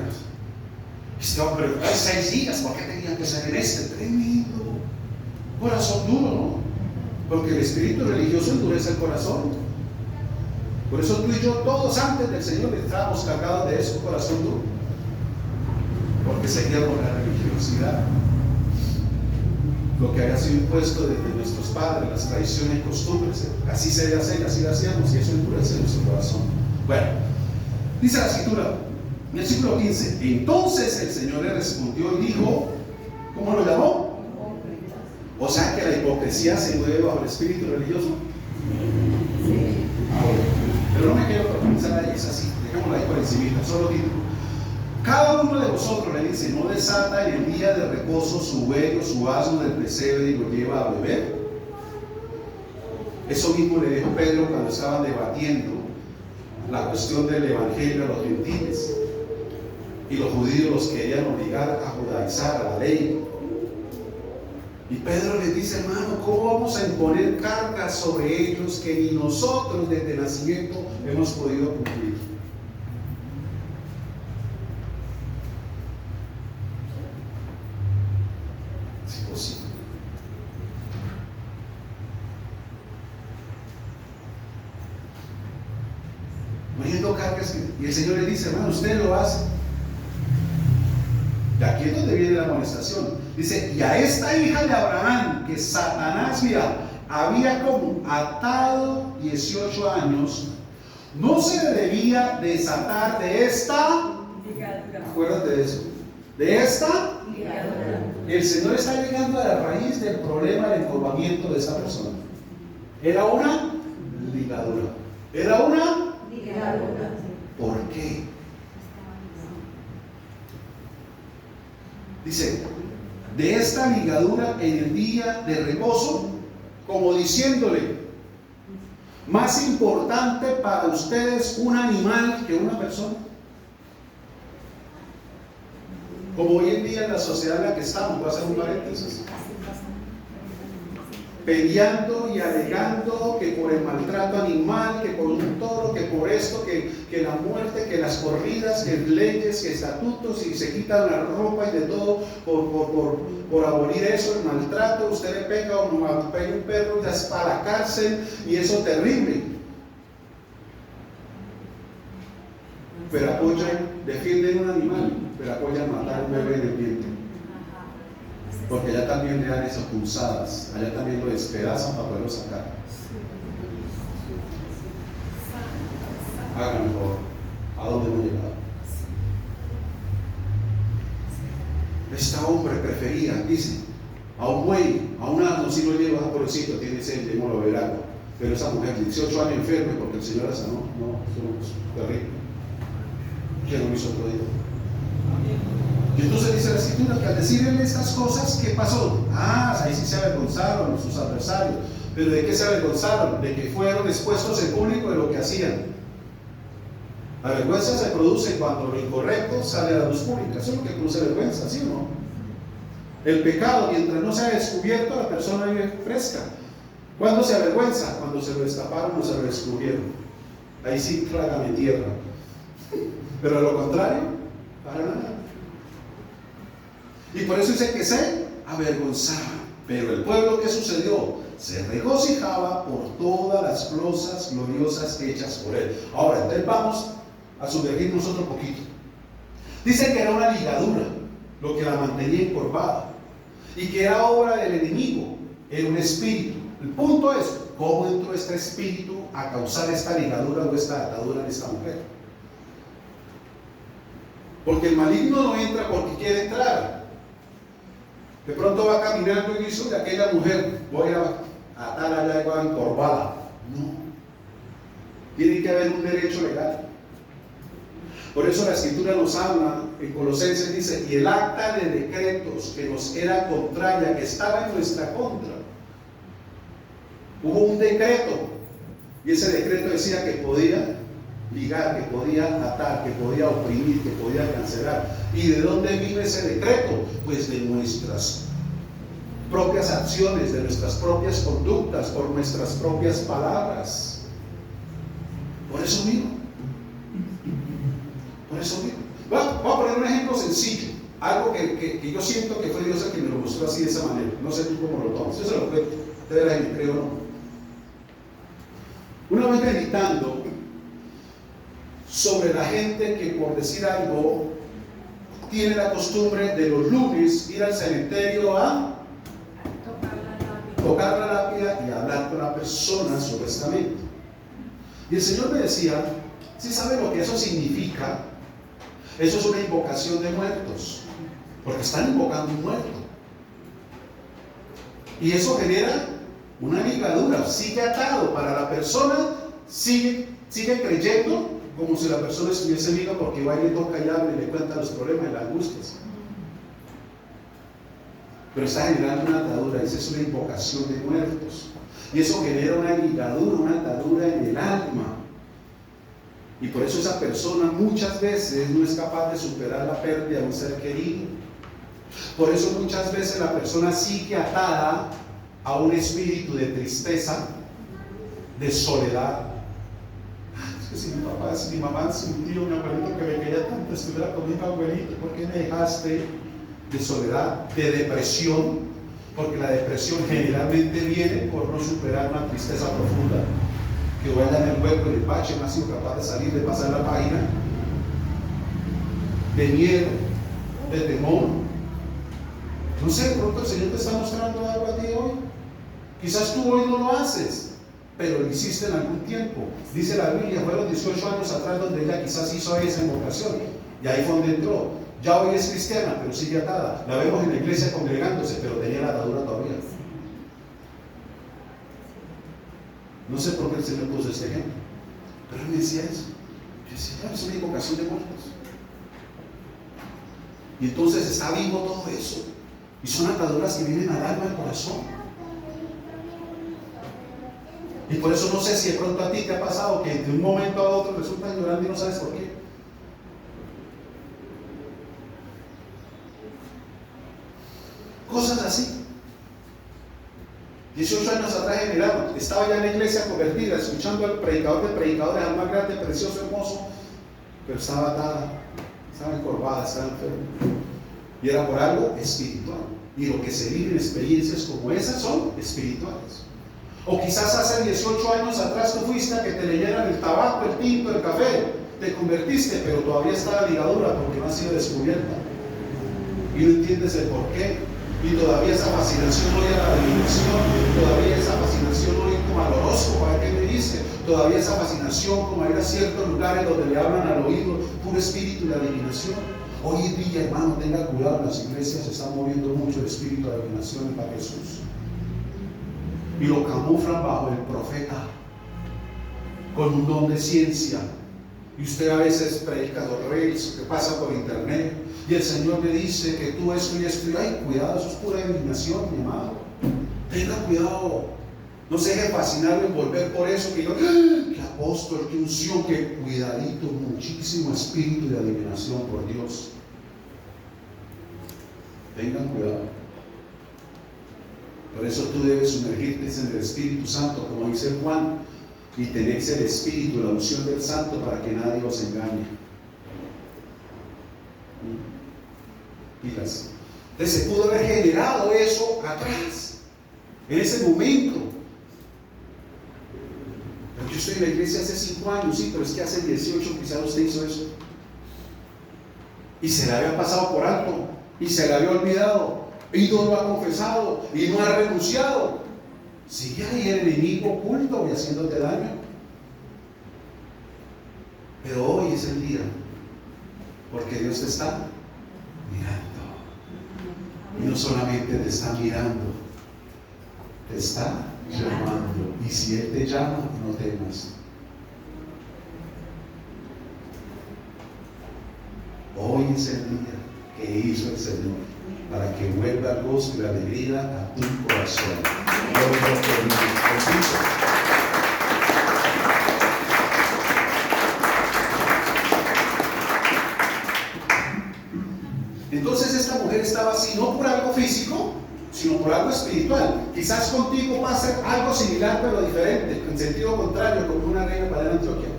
Speaker 1: Este hombre, hay 6 días, ¿por qué tenían que ser en este? Tremendo. Corazón duro, ¿no? Porque el espíritu religioso endurece el corazón. Por eso tú y yo, todos antes del Señor, estábamos cargados de eso, corazón duro. Porque seguíamos la religiosidad. Lo que había sido impuesto desde nuestros padres, las tradiciones y costumbres. Así se debe hacer, así lo hacíamos, y eso endurece nuestro corazón. Bueno, dice la escritura, versículo 15. Entonces el Señor le respondió y dijo, ¿cómo lo llamó? O sea que la hipocresía se mueve bajo el espíritu religioso.
Speaker 3: Sí.
Speaker 1: Pero no me quiero profundizar ahí, es así, dejémoslo ahí por encima, solo título. Cada uno de vosotros, le dice, no desata en el día de reposo su buey o su asno del pesebre y lo lleva a beber. Eso mismo le dijo Pedro cuando estaban debatiendo la cuestión del evangelio a los gentiles. Y los judíos los querían obligar a judaizar, a la ley. Y Pedro les dice, hermano, ¿cómo vamos a imponer cargas sobre ellos que ni nosotros desde el nacimiento hemos podido cumplir? Es imposible. Poniendo cargas y el Señor le dice, hermano, usted lo hace. Y aquí es donde viene la amonestación. Dice, y a esta hija de Abraham, que Satanás, mira, había como atado 18 años, no se le debía desatar de esta ligadura. Acuérdate de eso. De esta ligadura. El Señor está llegando a la raíz del problema del encorvamiento de esa persona. Era una ligadura. Era una ligadura. ¿Por qué? Dice, de esta ligadura en el día de reposo, como diciéndole, más importante para ustedes un animal que una persona. Como hoy en día en la sociedad en la que estamos, voy a hacer un paréntesis, peleando y alegando que por el maltrato animal, que por un toro, que por esto, que la muerte, que las corridas, que leyes, que estatutos, y se quitan la ropa y de todo por abolir eso, el maltrato. Usted le pega o no pega un perro, ya es para la cárcel, y eso terrible. Pero apoyan, defienden un animal, pero apoyan matar a un bebé en el vientre. Porque allá también le dan esas punzadas, allá también lo despedazan para poderlo sacar. Háganlo mejor. ¿A dónde hemos llegado? Este hombre prefería, dice, a un buey, a un asno, si lo lleva a pobrecito, tiene sed, démoslo a beber agua. Pero esa mujer, 18 años enferma, porque el Señor la sanó, no, eso es terrible. ¿Quién lo hizo otro día? Y entonces dice la escritura que al decirle estas cosas, ¿qué pasó? Ahí sí se avergonzaron sus adversarios. ¿Pero de qué se avergonzaron? De que fueron expuestos en público de lo que hacían. La vergüenza se produce cuando lo incorrecto sale a la luz pública. Eso es lo que produce vergüenza, ¿sí o no? El pecado, mientras no sea descubierto, la persona vive fresca. ¿Cuándo se avergüenza? Cuando se lo destaparon o se lo descubrieron. Ahí sí trágame tierra. Pero a lo contrario, para nada. Y por eso dice que se avergonzaba. Pero el pueblo, ¿qué sucedió? Se regocijaba por todas las cosas gloriosas hechas por él. Ahora, entonces vamos a sumergirnos otro poquito. Dice que era una ligadura lo que la mantenía encorvada y que era obra del enemigo, era un espíritu. El punto es, ¿cómo entró este espíritu a causar esta ligadura o esta atadura en esta mujer? Porque el maligno no entra porque quiere entrar. De pronto va caminando y dice, de aquella mujer, voy a atar allá igual encorvada. No. Tiene que haber un derecho legal. Por eso la escritura nos habla, en Colosenses dice, y el acta de decretos que nos era contraria, que estaba en nuestra contra. Hubo un decreto Y ese decreto decía que podía ligar, que podía atar, que podía oprimir, que podía cancelar. ¿Y de dónde vino ese decreto? Pues de nuestras propias acciones, de nuestras propias conductas, por nuestras propias palabras. Por eso mismo. Por eso mismo. Voy a poner un ejemplo sencillo. Algo que yo siento que fue Dios el que me lo mostró así de esa manera. No sé tú cómo lo tomas. Yo se lo creo. Ustedes verán, creo o no. Una vez meditando sobre la gente que, por decir algo, tiene la costumbre de los lunes ir al cementerio a tocar la lápida y hablar con la persona supuestamente. Y el Señor me decía, ¿sí sabe lo que eso significa? Eso es una invocación de muertos, porque están invocando un muerto. Y eso genera una ligadura, sigue atado para la persona, sigue creyendo como si la persona estuviese viva, porque va y le toca y habla y le cuenta los problemas y las angustias. Pero está generando una atadura, esa es una invocación de muertos. Y eso genera una ligadura, una atadura en el alma. Y por eso esa persona muchas veces no es capaz de superar la pérdida de un ser querido. Por eso muchas veces la persona sigue atada a un espíritu de tristeza, de soledad. Es que si mi papá, si mi mamá, si mi tío, mi abuelito que me quería tanto estuviera conmigo, abuelito, ¿por qué me dejaste? De soledad, de depresión, porque la depresión generalmente viene por no superar una tristeza profunda, que vaya en el hueco, en el bache, no ha sido capaz de salir, de pasar la página, de miedo, de temor. No sé, de pronto el Señor te está mostrando algo a ti hoy. Quizás tú hoy no lo haces, pero lo hiciste en algún tiempo. Dice la Biblia, fueron 18 años atrás donde ella quizás hizo esa invocación, y ahí fue donde entró. Ya hoy es cristiana, pero sigue atada. La vemos en la iglesia congregándose, pero tenía la atadura todavía. No sé por qué el Señor puso este ejemplo, pero él me decía eso. Yo decía, claro, es una invocación de muertos. Y entonces está vivo todo eso. Y son ataduras que vienen al alma, al corazón. Y por eso no sé si de pronto a ti te ha pasado que de un momento a otro resultan llorando y no sabes por qué. Cosas así. 18 años atrás en Milano, estaba ya en la iglesia convertida, escuchando al predicador de predicadores, al más grande, precioso, hermoso, pero estaba atada, estaba encorvada, estaba enferma. Y era por algo espiritual. Y lo que se vive en experiencias como esas son espirituales. O quizás hace 18 años atrás tú fuiste a que te leyeran el tabaco, el tinto, el café, te convertiste, pero todavía está la ligadura porque no ha sido descubierta. Y no entiendes el por qué. Y todavía esa fascinación hoy a la adivinación, todavía esa fascinación hoy como al horóscopo, a ver qué me dice, todavía esa fascinación como a ir a ciertos lugares donde le hablan al oído, puro espíritu de adivinación. Hoy en día, hermano, tenga cuidado, en las iglesias se está moviendo mucho el espíritu de adivinación para Jesús. Y lo camuflan bajo el profeta, con un don de ciencia. Y usted a veces predica los reyes, que pasa por internet, y el Señor le dice que tú esto y esto, y ay, cuidado, eso es pura adivinación, mi amado. Tenga cuidado, no se deje fascinar o envolver por eso, que yo, que apóstol, que unción, que cuidadito, muchísimo espíritu de adivinación, por Dios. Tengan cuidado. Por eso tú debes sumergirte en el Espíritu Santo, como dice Juan, y tenéis el Espíritu, la unción del Santo, para que nadie os engañe. Pilas. Entonces se pudo haber generado eso atrás, en ese momento. Pero yo estoy en la iglesia hace 5 años, sí, pero es que hace 18 quizás usted hizo eso. Y se le había pasado por alto, y se le había olvidado, y no lo ha confesado, y no ha renunciado. Sigue ahí el enemigo oculto y haciéndote daño. Pero hoy es el día, porque Dios te está mirando. Y no solamente te está mirando, te está llamando. Y si Él te llama, no temas. Hoy es el día que hizo el Señor para que vuelva el gozo y la alegría a tu corazón. Entonces esta mujer estaba así, no por algo físico, sino por algo espiritual. Quizás contigo pase algo similar pero diferente, en sentido contrario, como una reina para Antioquia.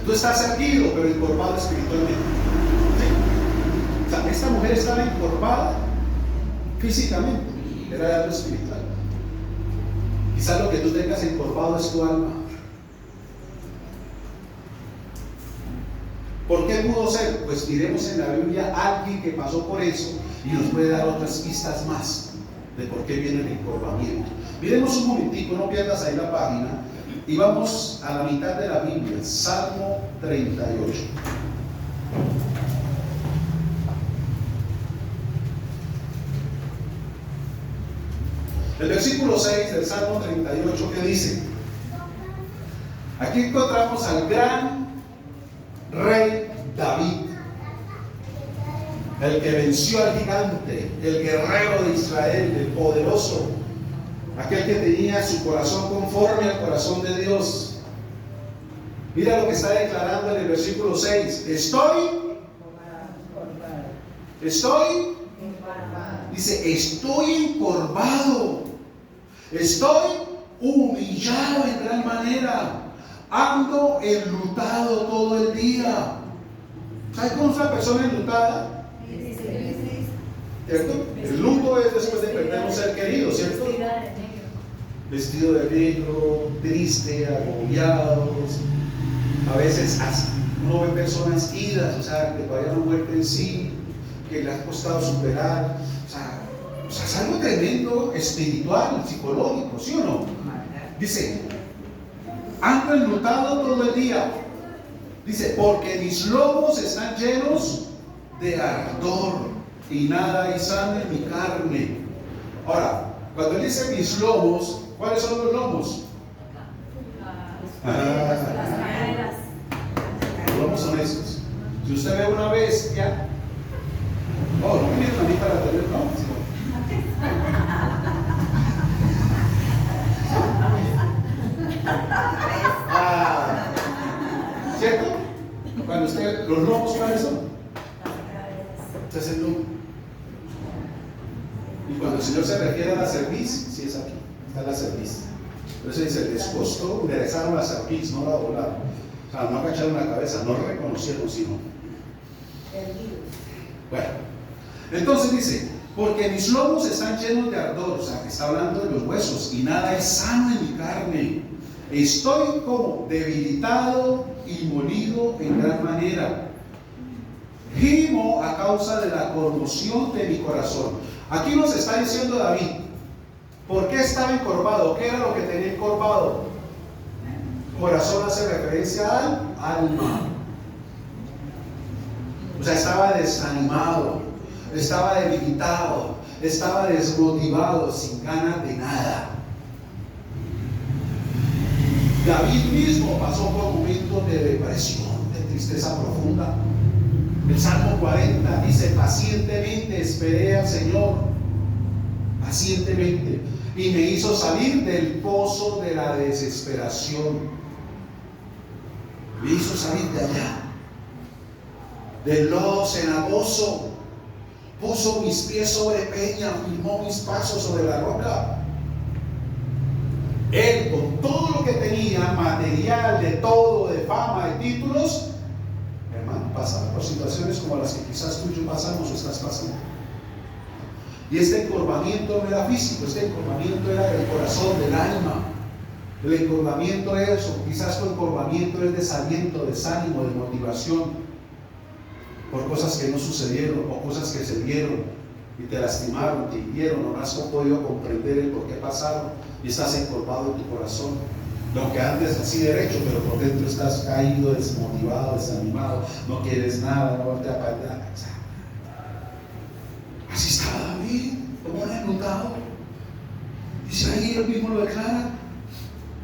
Speaker 1: Tú estás erguido pero encorvado espiritualmente. ¿Sí? O sea, esta mujer estaba encorvada físicamente, era algo espiritual. Quizás lo que tú tengas encorvado es tu alma. ¿Por qué pudo ser? Pues miremos en la Biblia a alguien que pasó por eso y nos puede dar otras pistas más de por qué viene el encorvamiento. Miremos un momentico, no pierdas ahí la página, y vamos a la mitad de la Biblia, Salmo 38. El versículo 6 del Salmo 38, ¿qué dice? Aquí encontramos al gran rey David, el que venció al gigante, el guerrero de Israel, el poderoso, aquel que tenía su corazón conforme al corazón de Dios. Mira lo que está declarando en el versículo 6. Dice, estoy encorvado, estoy humillado en gran manera, ando enlutado todo el día. ¿Sabes cómo es una persona enlutada? ¿Cierto? El luto es después de perder un ser querido, ¿cierto? Vestido de negro, triste, agobiados. A veces uno ve personas idas, o sea, que todavía no muerten en sí, que le ha costado superar. O sea, es algo tremendo, espiritual, psicológico, ¿sí o no? Dice, ando enlutado todo el día. Dice, porque mis lomos están llenos de ardor y nada hay sano en mi carne. Ahora, cuando él dice mis lomos, ¿cuáles son los lomos?
Speaker 2: Las caderas.
Speaker 1: Los lomos son estos. Si usted ve una bestia, no me vienen a mí para tener lomos. ¿Cierto? Cuando usted, los lomos, ¿cuáles son? Este es el lomo. Y cuando el Señor se refiere a la cerviz, sí es aquí, está la cerviz. Por eso dice, les costó, enderezaron la cerviz, no la doblaron. O sea, no agacharon la cabeza, no reconocieron, sino. Bueno, entonces dice, porque mis lomos están llenos de ardor, o sea, que está hablando de los huesos, y nada es sano en mi carne. Estoy como debilitado y molido en gran manera. Gimo a causa de la conmoción de mi corazón. Aquí nos está diciendo David, ¿por qué estaba encorvado? ¿Qué era lo que tenía encorvado? Corazón hace referencia al alma. O sea, estaba desanimado, estaba debilitado, estaba desmotivado, sin ganas de nada. David mismo pasó por momentos de depresión, de tristeza profunda. El Salmo 40 dice, pacientemente esperé al Señor, pacientemente, y me hizo salir del pozo de la desesperación. Me hizo salir de allá, del lodo cenagoso, puso mis pies sobre peña, firmó mis pasos sobre la roca. Él, con todo lo que tenía, material, de todo, de fama, de títulos, hermano, pasaba por situaciones como las que quizás tú y yo pasamos o estás pasando. Y este encorvamiento no era físico, este encorvamiento era del corazón, del alma. El encorvamiento es eso, quizás tu encorvamiento es desaliento, desánimo, desmotivación, por cosas que no sucedieron o cosas que se dieron y te lastimaron, te hirieron, no has podido comprender el por qué pasaron y estás encorvado en tu corazón. Lo que antes así derecho, pero por dentro estás caído, desmotivado, desanimado, no quieres nada, no volteas para allá. Así estaba David, como un enlutado. Dice ahí, él mismo lo declara: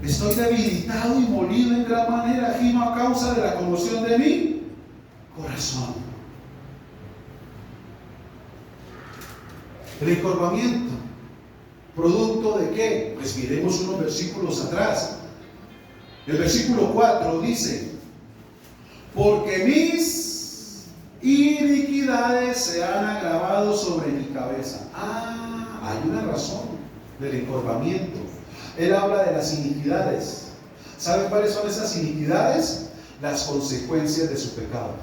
Speaker 1: estoy debilitado y molido en gran manera, gimo a causa de la conmoción de mi corazón. El encorvamiento, ¿producto de qué? Pues miremos unos versículos atrás. El versículo 4 dice: porque mis iniquidades se han agravado sobre mi cabeza. Hay una razón del encorvamiento. Él habla de las iniquidades. ¿Saben cuáles son esas iniquidades? Las consecuencias de su pecado.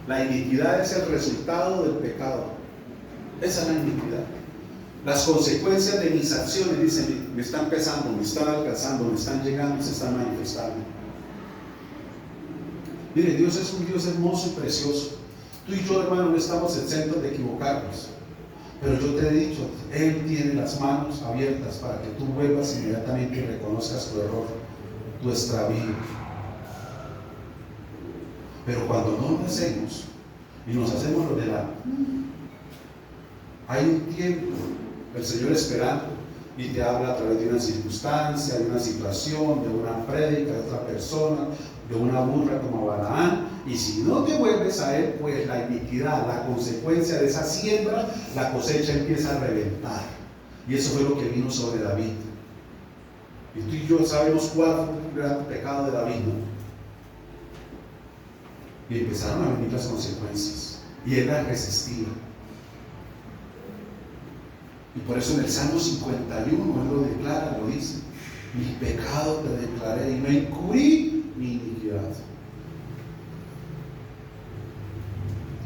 Speaker 1: La iniquidad es el resultado del pecado. Esa es la iniquidad. Las consecuencias de mis acciones, dicen, me están pesando, me están alcanzando, me están llegando, se están manifestando. Mire, Dios es un Dios hermoso y precioso. Tú y yo, hermano, no estamos exentos de equivocarnos. Pero yo te he dicho, Él tiene las manos abiertas para que tú vuelvas inmediatamente y reconozcas tu error, tu extravío. Pero cuando no lo hacemos y nos hacemos lo de lado, hay un tiempo, el Señor esperando, y te habla a través de una circunstancia, de una situación, de una prédica, de otra persona, de una burra como Balaán, y si no te vuelves a Él, pues la iniquidad, la consecuencia de esa siembra, la cosecha empieza a reventar. Y eso fue lo que vino sobre David. Y tú y yo sabemos cuál fue el gran pecado de David, ¿no? Y empezaron a venir las consecuencias, y él las resistía. Y por eso en el Salmo 51 él lo declara, lo dice: mi pecado te declaré y no encubrí mi iniquidad.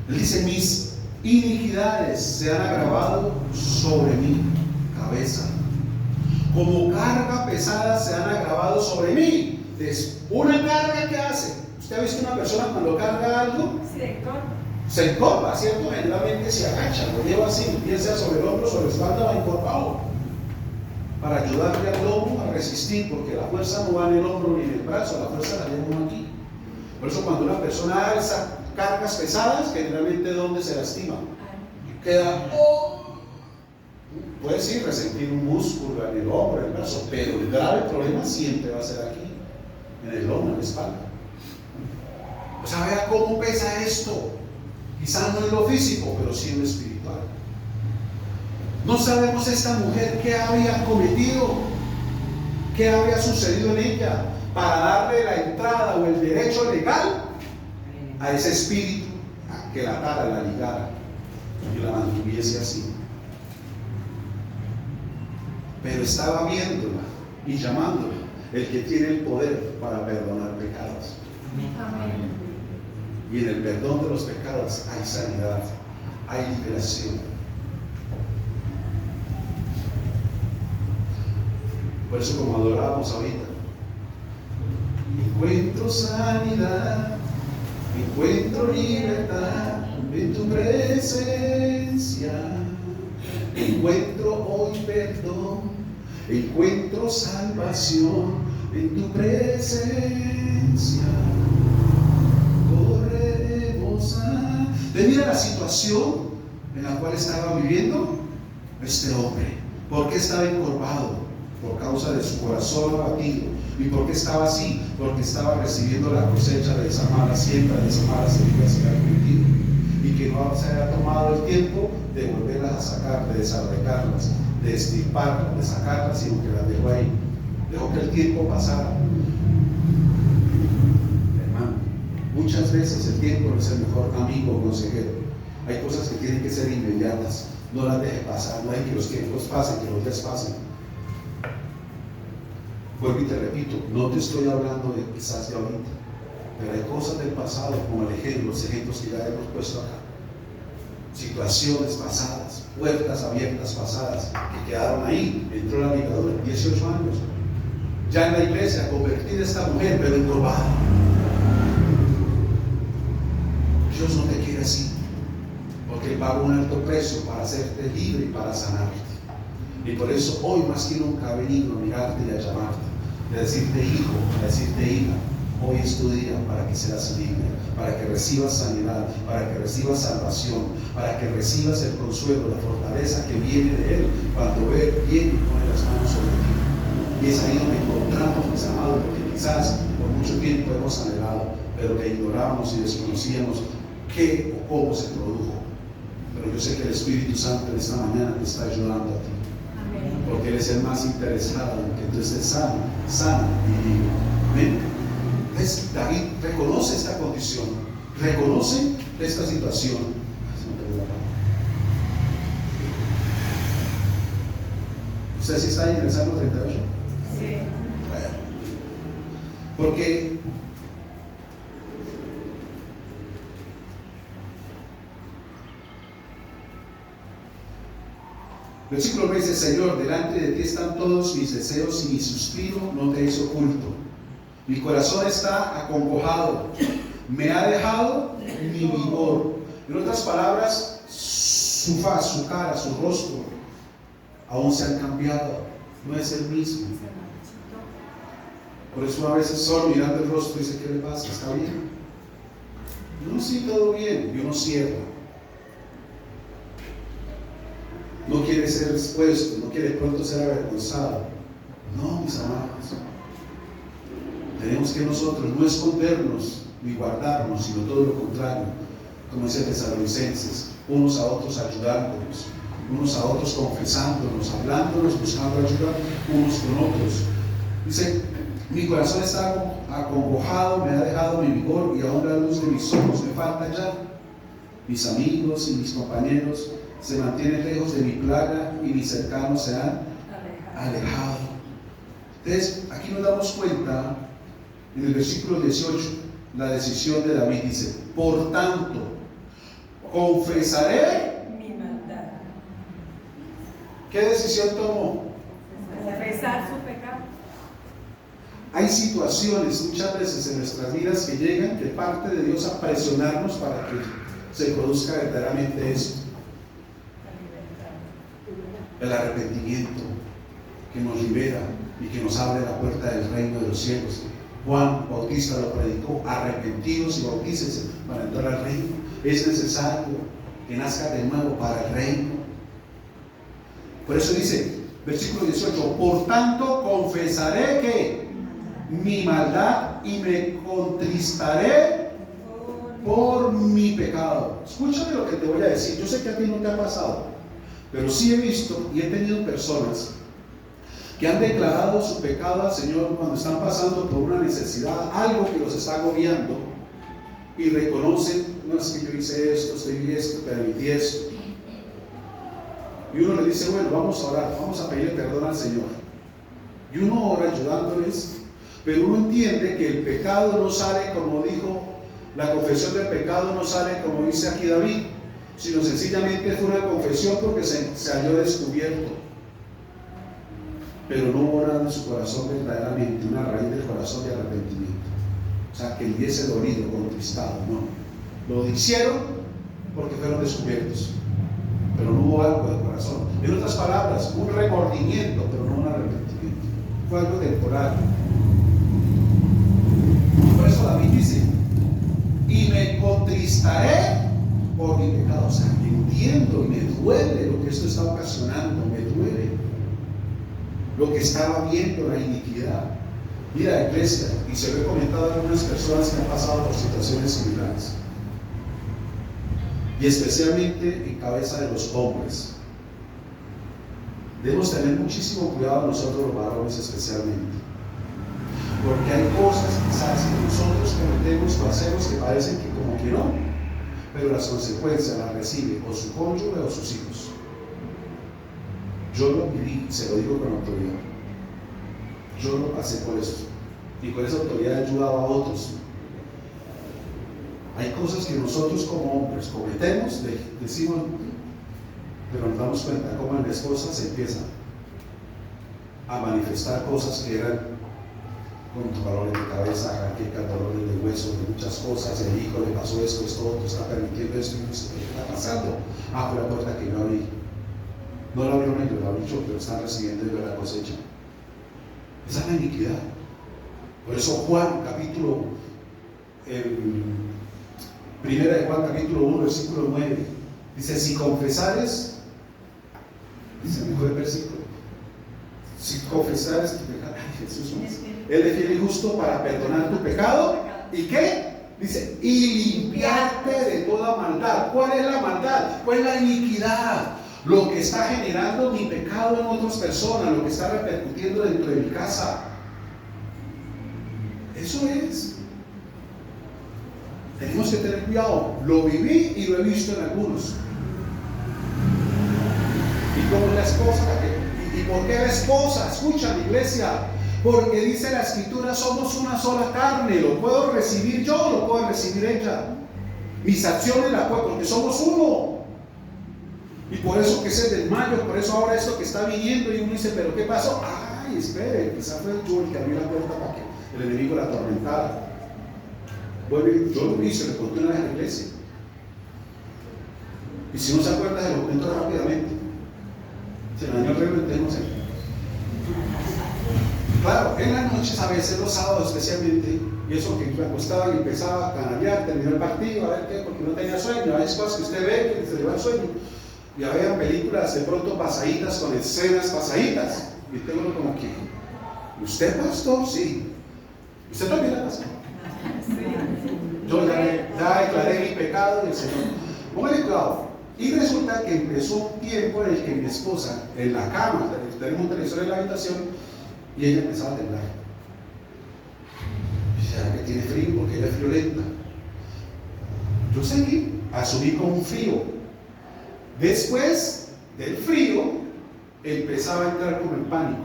Speaker 1: Él dice: mis iniquidades se han agravado sobre mi cabeza, como carga pesada se han agravado sobre mí. Es una carga que hace. ¿Usted ha visto una persona cuando carga algo? Se encorva, ¿cierto? Generalmente se agacha, lo lleva así, bien sea sobre el hombro, sobre la espalda, va encorvado, para ayudarle al lomo a resistir, porque la fuerza no va en el hombro ni en el brazo, la fuerza la lleva uno aquí. Por eso cuando una persona alza cargas pesadas, generalmente ¿dónde se lastima? Queda, puede sí resentir un músculo en el hombro, en el brazo, pero el grave problema siempre va a ser aquí, en el lomo, en la espalda. O sea, vea cómo pesa esto. Quizás no en lo físico, pero sí en lo espiritual. No sabemos esta mujer qué había cometido, qué había sucedido en ella para darle la entrada o el derecho legal a ese espíritu que la atara, la ligara y la mantuviese así. Pero estaba viéndola y llamándola el que tiene el poder para perdonar pecados.
Speaker 2: Amén.
Speaker 1: Y en el perdón de los pecados hay sanidad, hay liberación. Por eso, como adorábamos ahorita, encuentro sanidad, encuentro libertad en tu presencia, encuentro hoy perdón, encuentro salvación en tu presencia. Debido a la situación en la cual estaba viviendo este hombre, ¿por qué estaba encorvado? Por causa de su corazón abatido. ¿Y por qué estaba así? Porque estaba recibiendo la cosecha de esa mala siembra, de esa mala semilla que se había cometido, y que no se había tomado el tiempo de volverlas a sacar, de desarraigarlas, de extirparlas, de sacarlas, sino que las dejó ahí. Dejó que el tiempo pasara. Muchas veces el tiempo no es el mejor amigo o consejero. Hay cosas que tienen que ser inmediatas. No las deje pasar. No hay que los tiempos pasen, que los días pasen. Vuelvo y te repito, no te estoy hablando de quizás de ahorita, pero hay cosas del pasado, como los ejemplos que ya hemos puesto acá. Situaciones pasadas, puertas abiertas pasadas, que quedaron ahí. Entró la ligadura, 18 años. Ya en la iglesia, convertida esta mujer, pero encorvada. Dios no te quiere así, porque Él pagó un alto precio para hacerte libre y para sanarte. Y por eso hoy más que nunca ha venido a mirarte y a llamarte, a decirte hijo, a decirte hija, hoy es tu día para que seas libre, para que recibas sanidad, para que recibas salvación, para que recibas el consuelo, la fortaleza que viene de Él cuando Él viene y pone las manos sobre ti. Y es ahí donde encontramos, mis amados, porque quizás por mucho tiempo hemos anhelado, pero que ignorábamos y desconocíamos qué o cómo se produjo. Pero yo sé que el Espíritu Santo en esta mañana te está ayudando a ti. Amén. Porque Él es el más interesado en que tú estés sana y libre. Amén. Entonces David reconoce esta condición, reconoce esta situación. ¿Usted sí está ahí en el Salmo 38?
Speaker 2: Sí.
Speaker 1: Bueno, porque versículo 9 dice: Señor, delante de ti están todos mis deseos y mi suspiro no te es oculto. Mi corazón está acongojado, me ha dejado mi vigor. En otras palabras, su faz, su cara, su rostro aún se han cambiado, no es el mismo. Por eso a veces solo mirando el rostro dice: ¿qué le pasa? ¿Está bien? No, sí, todo bien. Y uno cierra. No quiere ser expuesto, no quiere pronto ser avergonzado. No, mis amados. Tenemos que nosotros no escondernos ni guardarnos, sino todo lo contrario, como dice Tesalonicenses, unos a otros ayudándonos, unos a otros confesándonos, hablándonos, buscando ayuda unos con otros. Dice: mi corazón está acongojado, me ha dejado mi vigor, y aún la luz de mis ojos me falta ya. Mis amigos y mis compañeros se mantienen lejos de mi plaga, y mis cercanos se han alejado. Entonces, aquí nos damos cuenta, en el versículo 18, la decisión de David. Dice: por tanto, confesaré
Speaker 2: Mi maldad.
Speaker 1: ¿Qué decisión tomó?
Speaker 2: Confesar su pecado.
Speaker 1: Hay situaciones muchas veces en nuestras vidas que llegan de parte de Dios a presionarnos para que se produzca verdaderamente esto. El arrepentimiento que nos libera y que nos abre la puerta del reino de los cielos. Juan Bautista lo predicó: arrepentidos y bautícense para entrar al reino. Es necesario que nazca de nuevo para el reino. Por eso dice, versículo 18: por tanto confesaré que mi maldad y me contristaré por mi pecado. Escúchame lo que te voy a decir. Yo sé que a ti no te ha pasado, pero sí he visto y he tenido personas que han declarado su pecado al Señor cuando están pasando por una necesidad, algo que los está agobiando, y reconocen: no, es que yo hice esto, permití esto. Y uno le dice: bueno, vamos a orar, vamos a pedirle perdón al Señor. Y uno ora ayudándoles, pero uno entiende que el pecado no sale, como dijo, la confesión del pecado no sale como dice aquí David, sino sencillamente fue una confesión porque se halló descubierto. Pero no oran en su corazón verdaderamente, una raíz del corazón de arrepentimiento. O sea, que hubiese dolido, contristado, no. Lo hicieron porque fueron descubiertos, pero no hubo algo del corazón. En otras palabras, un remordimiento, pero no un arrepentimiento. Fue algo temporal. Por eso David dice: y me contristaré por mi pecado. O sea, entiendo y me duele lo que esto está ocasionando, me duele lo que estaba viendo, la iniquidad. Mira, iglesia, y se lo he comentado a algunas personas que han pasado por situaciones similares, y especialmente en cabeza de los hombres. Debemos tener muchísimo cuidado nosotros los varones especialmente, porque hay cosas quizás que nosotros cometemos o hacemos que parecen que como que no, pero las consecuencias las recibe o su cónyuge o sus hijos. Yo lo viví, se lo digo con autoridad. Yo lo pasé por eso, y con esa autoridad he ayudado a otros. Hay cosas que nosotros como hombres cometemos, decimos, pero nos damos cuenta cómo en la esposa se empieza a manifestar cosas que eran con dolores de cabeza, jaquecas, dolores de hueso, de muchas cosas. El hijo le pasó esto, otro, está permitiendo esto, y dice: ¿qué está pasando? Fue la puerta que no abrí. No la abrieron ellos, la abrí yo, pero están recibiendo ellos la cosecha. Esa es la iniquidad. Por eso Juan, primera de Juan, capítulo 1, versículo 9, dice: si confesares, dice mejor el versículo, si confesares tu pecado, ay, Jesús, Él es fiel y justo para perdonar tu pecado, ¿y qué? Dice: y limpiarte de toda maldad. ¿Cuál es la maldad? Pues la iniquidad, lo que está generando mi pecado en otras personas, lo que está repercutiendo dentro de mi casa. Eso es. Tenemos que tener cuidado. Lo viví y lo he visto en algunos. Y como la esposa, ¿y por qué la esposa? Escucha, iglesia. Porque dice la escritura, somos una sola carne. Lo puedo recibir yo, lo puedo recibir ella. Mis acciones las puedo, porque somos uno. Y por eso que es el desmayo, por eso ahora esto que está viniendo y uno dice, ¿pero qué pasó? Ay, espere, quizás fue yo el que abrió la puerta para que el enemigo la atormentara. Bueno, yo lo vi, se lo conté una vez en la iglesia. Y si no se acuerda, se lo cuento rápidamente. Se me dañó el reloj, entonces no sé. Claro, en las noches, a veces los sábados especialmente, y eso que me acostaba y empezaba a canalear, terminó el partido, a ver qué, porque no tenía sueño. Hay cosas que usted ve que se le va el sueño. Y había películas de pronto pasaditas con escenas pasaditas. Y tengo uno como que, ¿usted pastor? Sí. ¿Usted también la pasó? Yo ya declaré mi pecado y el Señor. Póngale cuidado. Y resulta que empezó un tiempo en el que mi esposa, en la cama, tenemos un televisor en la habitación, y ella empezaba a temblar. ¿Será que tiene frío? Porque ella es friolenta. Yo seguí, asumí como un frío. Después del frío, empezaba a entrar como en pánico.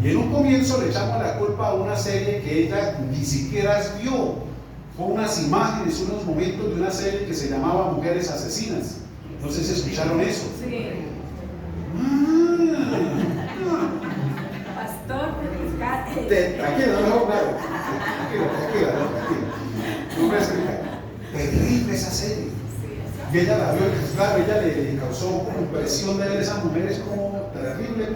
Speaker 1: Y en un comienzo le echamos la culpa a una serie que ella ni siquiera vio. Fue unas imágenes, unos momentos de una serie que se llamaba Mujeres Asesinas. No sé si escucharon eso.
Speaker 2: Sí. Pastor,
Speaker 1: Tranquilo, no, claro. Tranquilo. No me explica. Terrible esa serie. Y ella la vio, claro, ella le causó como impresión de ver a esas mujeres como terrible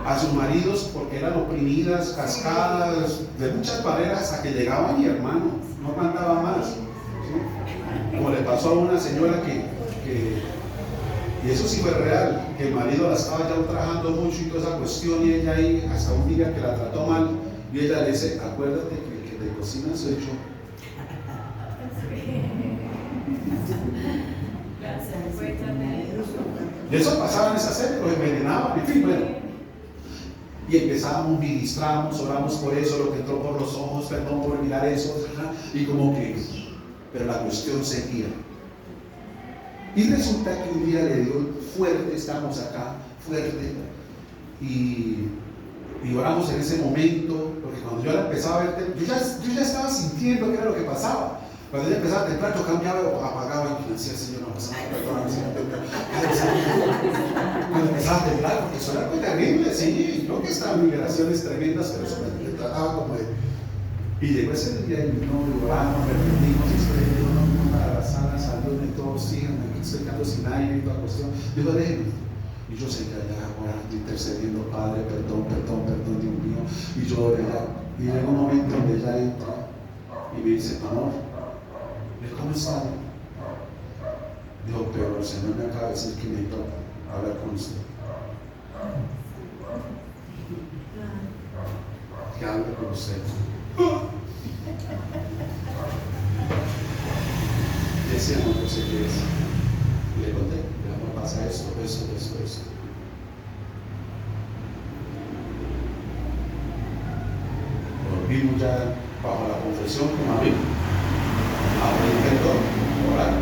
Speaker 1: a sus maridos porque eran oprimidas, cascadas, de muchas maneras hasta que llegaba mi hermano, no aguantaba más. ¿Sí? Como le pasó a una señora y eso sí fue real, que el marido la estaba ya ultrajando mucho y toda esa cuestión, y ella ahí, hasta un día que la trató mal, y ella le dice, acuérdate que el que te cocina soy yo. Y eso pasaba en esa serie, los envenenaban, en fin, bueno. Y empezábamos, ministramos, oramos por eso, lo que entró por los ojos, perdón por mirar eso, y como que, pero la cuestión seguía. Y resulta que un día le dio fuerte, estamos acá, fuerte, y oramos en ese momento, porque cuando yo la empezaba a ver, yo ya estaba sintiendo qué era lo que pasaba. Cuando ella empezaba a temblar, yo cambiaba, apagaba y decía, Señor, no pasa nada, perdóname, Señor. Cuando empezaba a temblar, porque eso era muy terrible, sí, yo que estaban liberaciones tremendas, pero eso me trataba como de... Y llegó ese día y no oramos, repetimos, y estoy no para la sala, saludme todos, síganme, que estoy quedando sin aire y toda cuestión. Digo, déjenme. Y yo seguía allá orando, intercediendo, Padre, perdón, Dios mío. Y yo oré, y llegó un momento donde ella entra y me dice, amor, ¿cómo está? Dijo, pero el Señor me acaba de decir que necesito hablar con usted. Que hable con usted. Decía, no, no sé qué es. Y le conté, me pasa esto. Volvimos ya bajo la confesión con amigo. Abrir perdón, orar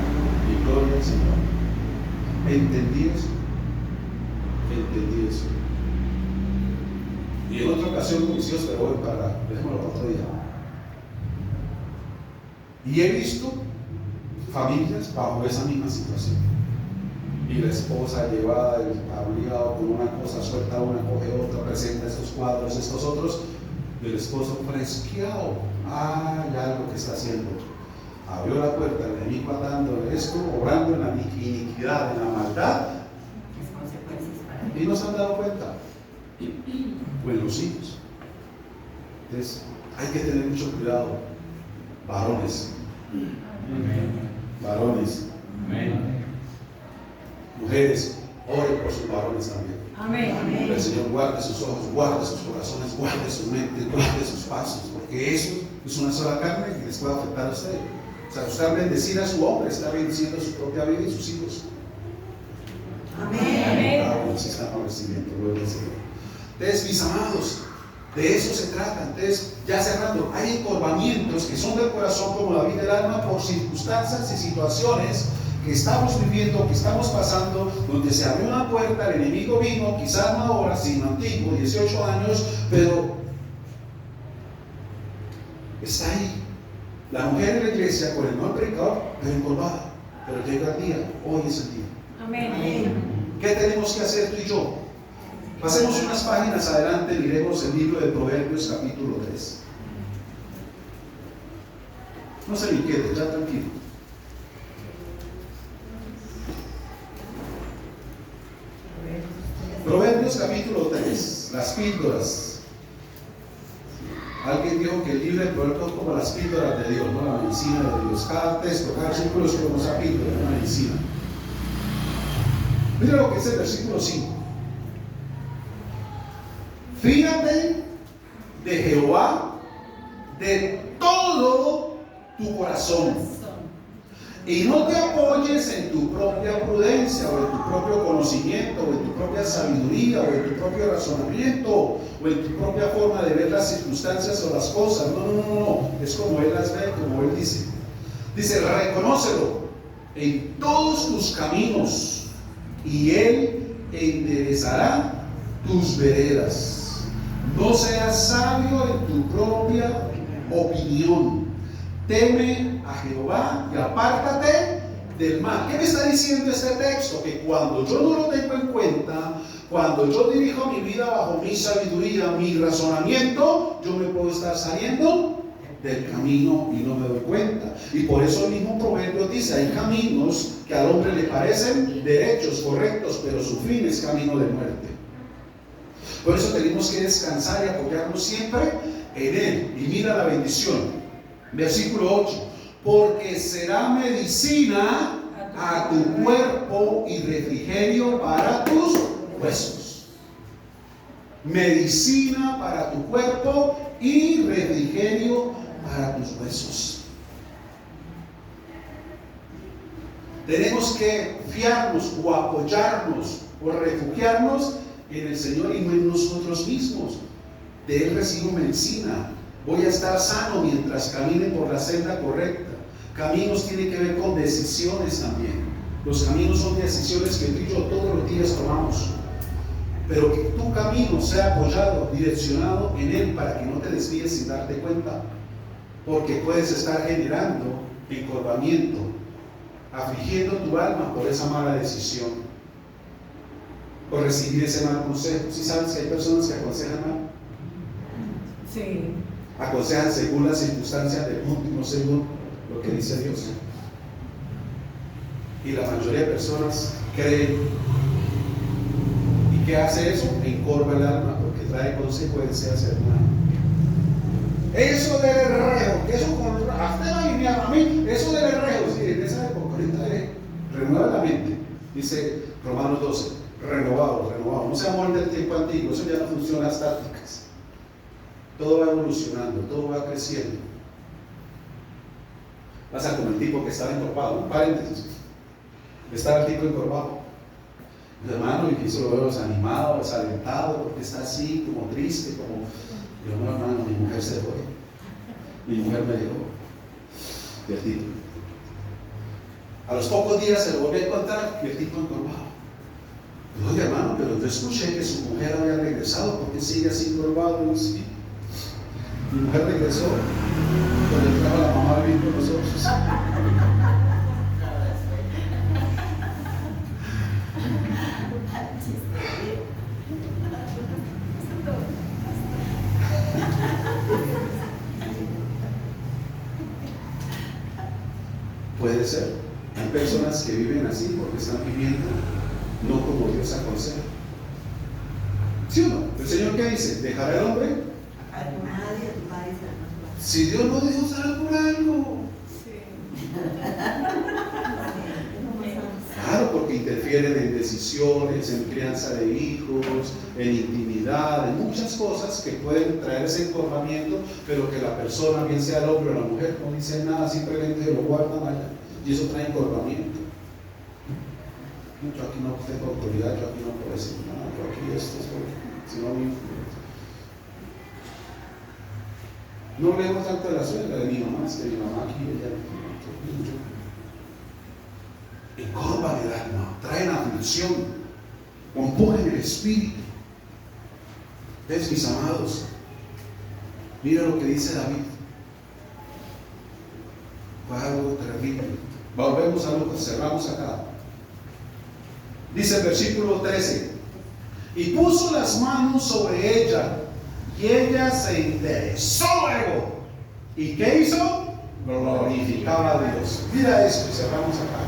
Speaker 1: y gloria al Señor. Entendí eso. Y en otra ocasión con mis hijos, pero voy para, dejémoslo para otro día. Y he visto familias bajo esa misma situación. Y la esposa llevada, obligado con una cosa, suelta una, coge otra, presenta estos cuadros, estos otros, y el esposo fresqueado. Hay algo que está haciendo. Abrió la puerta, el enemigo andando en esto, obrando en la iniquidad, en la maldad, y no se han dado cuenta. Pues los hijos. Entonces, hay que tener mucho cuidado, varones. Varones. Mujeres, oren por sus varones también.
Speaker 2: Amén.
Speaker 1: Que el Señor guarde sus ojos, guarde sus corazones, guarde sus mentes, guarde sus pasos, porque eso es una sola carne que les puede afectar a ustedes. O sea, usted al bendecir a su hombre está bendiciendo su propia vida y sus hijos.
Speaker 3: Amén.
Speaker 1: Claro, si están recibiendo, gloria al Señor. Entonces, mis amados, De eso se trata. Entonces, ya cerrando, hay encorvamientos que son del corazón como la vida del alma por circunstancias y situaciones que estamos viviendo, que estamos pasando, donde se abrió una puerta, el enemigo vino, quizás no ahora, sino antiguo, 18 años, pero está ahí. La mujer en la iglesia con el nuevo predicador, pero encorvada. Pero llega el día, hoy es el día.
Speaker 2: Amén.
Speaker 1: ¿Qué tenemos que hacer tú y yo? Pasemos unas páginas adelante, miremos el libro de Proverbios capítulo 3. No se me inquiete, ya tranquilo. Proverbios capítulo 3, las píldoras. Alguien dijo que el libro de Proverbios es como las píldoras de Dios, no la medicina de Dios. Cada texto, cada versículo es como esa píldora, una medicina. Mira lo que dice el versículo 5. Fíjate de Jehová de todo tu corazón y no te apoyes en tu propia prudencia o en tu propio conocimiento o en tu propia sabiduría o en tu propio razonamiento o en tu propia forma de ver las circunstancias o las cosas. No, es como Él las ve, como Él dice. Dice, reconócelo en todos tus caminos y Él enderezará tus veredas. No seas sabio en tu propia opinión. Teme a Jehová y apártate del mal. ¿Qué me está diciendo este texto? Que cuando yo no lo tengo en cuenta, cuando yo dirijo mi vida bajo mi sabiduría, mi razonamiento, yo me puedo estar saliendo del camino y no me doy cuenta. Y por eso el mismo proverbio dice, hay caminos que al hombre le parecen derechos, correctos, pero su fin es camino de muerte. Por eso tenemos que descansar y apoyarnos siempre en Él. Y mira la bendición. Versículo 8. Porque será medicina a tu cuerpo y refrigerio para tus huesos. Medicina para tu cuerpo y refrigerio para tus huesos. Tenemos que fiarnos o apoyarnos o refugiarnos en el Señor y no en nosotros mismos. De Él recibo medicina. Voy a estar sano mientras camine por la senda correcta. Caminos tienen que ver con decisiones también. Los caminos son decisiones que tú y yo todos los días tomamos. Pero que tu camino sea apoyado, direccionado en Él para que no te desvíes sin darte cuenta. Porque puedes estar generando encorvamiento, afligiendo tu alma por esa mala decisión, por recibir ese mal consejo. ¿Sí sabes que hay personas que aconsejan mal?
Speaker 2: Sí.
Speaker 1: Aconsejan según las circunstancias del mundo y no según lo que dice Dios. Y la mayoría de personas creen. ¿Y qué hace eso? Encorva el alma porque trae consecuencias, hermano. Eso del herrero, que eso con usted va a alinear a mí, eso del herrero, sí, en esa época ahorita renueva la mente. Dice Romanos 12, renovado, no se amolde del tiempo antiguo, eso ya no funciona las tácticas. Todo va evolucionando, todo va creciendo. Pasa como el tipo que estaba encorvado, un paréntesis. Estaba el tipo encorvado. Mi hermano, y eso lo veo desanimado, desalentado, porque está así, como triste, como. Yo no, hermano, mi mujer se fue. Mi mujer me dejó. Y el tipo. A los pocos días se lo volví a encontrar y el tipo encorvado. Oye, hermano, pero yo escuché que su mujer había regresado, ¿por qué sigue así encorvado? Y sí. Mi mujer regresó, cuando entraba la mamá a vivir con nosotros. Puede ser. Hay personas que viven así porque están viviendo no como Dios aconseja. ¿Sí o no? ¿El Señor qué dice? ¿Dejará el hombre? Si Dios no dijo, será por algo. Claro, porque interfieren en decisiones, en crianza de hijos, en intimidad, en muchas cosas que pueden traer ese encorvamiento, pero que la persona, bien sea el hombre o la mujer, no dice nada, simplemente lo guardan allá. Y eso trae encorvamiento. Yo aquí no tengo autoridad, yo aquí no puedo decir nada, yo aquí esto es porque si no me influye. No leemos tanto de la suegra de mi mamá, es que mi mamá aquí ella encorvan el alma, traen aflicción, componen el espíritu. Entonces, mis amados, mira lo que dice David. Fue algo terrible. Volvemos a lo que cerramos acá. Dice el versículo 13: y puso las manos sobre ella, y ella se interesó luego. ¿Y qué hizo? Glorificaba a Dios. Mira esto, y cerramos acá.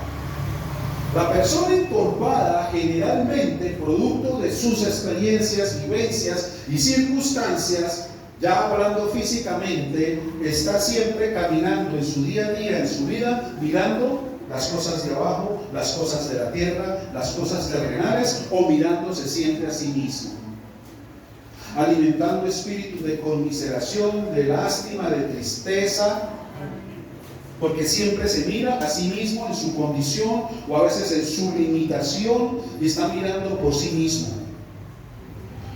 Speaker 1: La persona encorvada, generalmente producto de sus experiencias, vivencias y circunstancias, ya hablando físicamente, está siempre caminando en su día a día, en su vida, mirando las cosas de abajo, las cosas de la tierra, las cosas terrenales, o mirándose siempre a sí mismo, alimentando espíritu de conmiseración, de lástima, de tristeza, porque siempre se mira a sí mismo en su condición, o a veces en su limitación, y está mirando por sí mismo.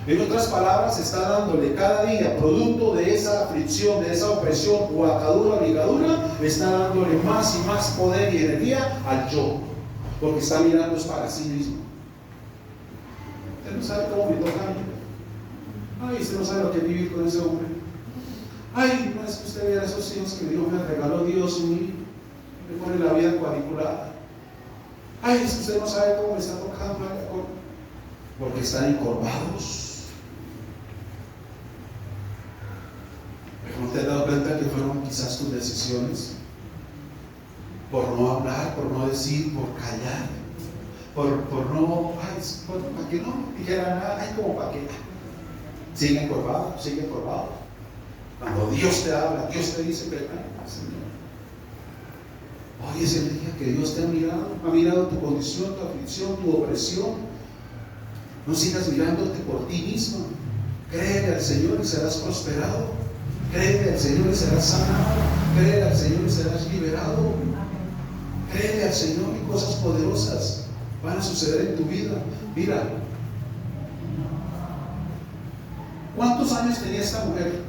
Speaker 1: En otras palabras, está dándole cada día, producto de esa aflicción, de esa opresión o atadura o ligadura, está dándole más y más poder y energía al yo, porque está mirando es para sí mismo. Usted no sabe cómo me toca a mí. Ay, usted no sabe lo que vivir con ese hombre. Ay, no es que usted viera esos hijos que Dios me regaló, Dios mío, me pone la vida cuadriculada. Ay, es que usted no sabe cómo me está tocando, porque están encorvados. ¿No te has dado cuenta que fueron quizás tus decisiones? Por no hablar, por no decir, por callar, por no, para que no dijera nada, como para que sigue encorvado. Cuando Dios te habla, Dios te dice, Señor, hoy es el día que Dios te ha mirado tu condición, tu aflicción, tu opresión. No sigas mirándote por ti mismo. Créele al Señor y serás prosperado. Créele al Señor y serás sanado. Créele al Señor y serás liberado. Créele al Señor y cosas poderosas van a suceder en tu vida. Mira, ¿cuántos años tenía esta mujer?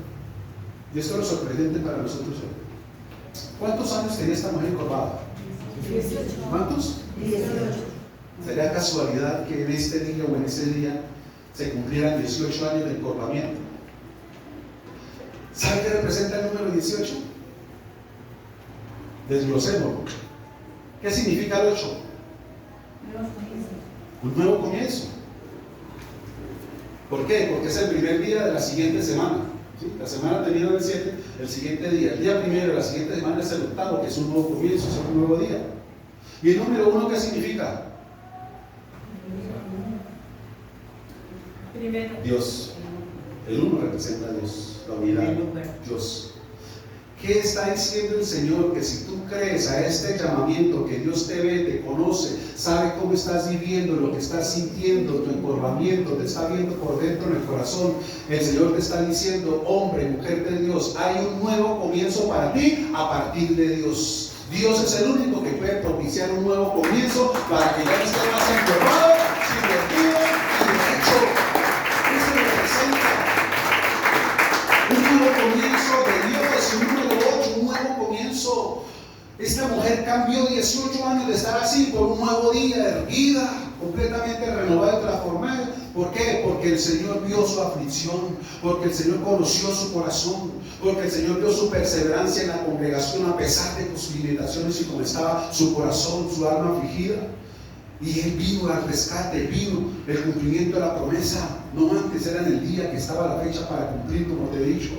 Speaker 1: Y esto es lo sorprendente para nosotros hoy. ¿Cuántos años tenía esta mujer encorvada?
Speaker 3: 18.
Speaker 1: ¿Cuántos?
Speaker 3: 18.
Speaker 1: ¿Sería casualidad que en este día o en ese día se cumplieran 18 años de encorvamiento? ¿Sabe qué representa el número 18? Desglosémoslo. ¿Qué significa el 8? Un nuevo comienzo. ¿Por qué? Porque es el primer día de la siguiente semana. ¿Sí? La semana termina el 7, el siguiente día. El día primero de la siguiente semana es el octavo, que es un nuevo comienzo, es un nuevo día. ¿Y el número 1 qué significa?
Speaker 2: Primero.
Speaker 1: Dios. El 1 representa a Dios, la unidad. Dios. ¿Qué está diciendo el Señor? Que si tú crees a este llamamiento, que Dios te ve, te conoce, sabe cómo estás viviendo, lo que estás sintiendo, tu encorvamiento, te está viendo por dentro en el corazón, el Señor te está diciendo, hombre, mujer de Dios, hay un nuevo comienzo para ti a partir de Dios. Dios es el único que puede propiciar un nuevo comienzo para que ya no estés más encorvado, invertido y derecho. Eso representa un nuevo comienzo de Dios, un número 8, un nuevo comienzo. Esta mujer cambió 18 años de estar así por un nuevo día, erguida, completamente renovada y transformada. ¿Por qué? Porque el Señor vio su aflicción, porque el Señor conoció su corazón, porque el Señor vio su perseverancia en la congregación a pesar de sus limitaciones y como estaba su corazón, su alma afligida. Y Él vino al rescate, vino el cumplimiento de la promesa. No antes era en el día que estaba la fecha para cumplir, como te he dicho.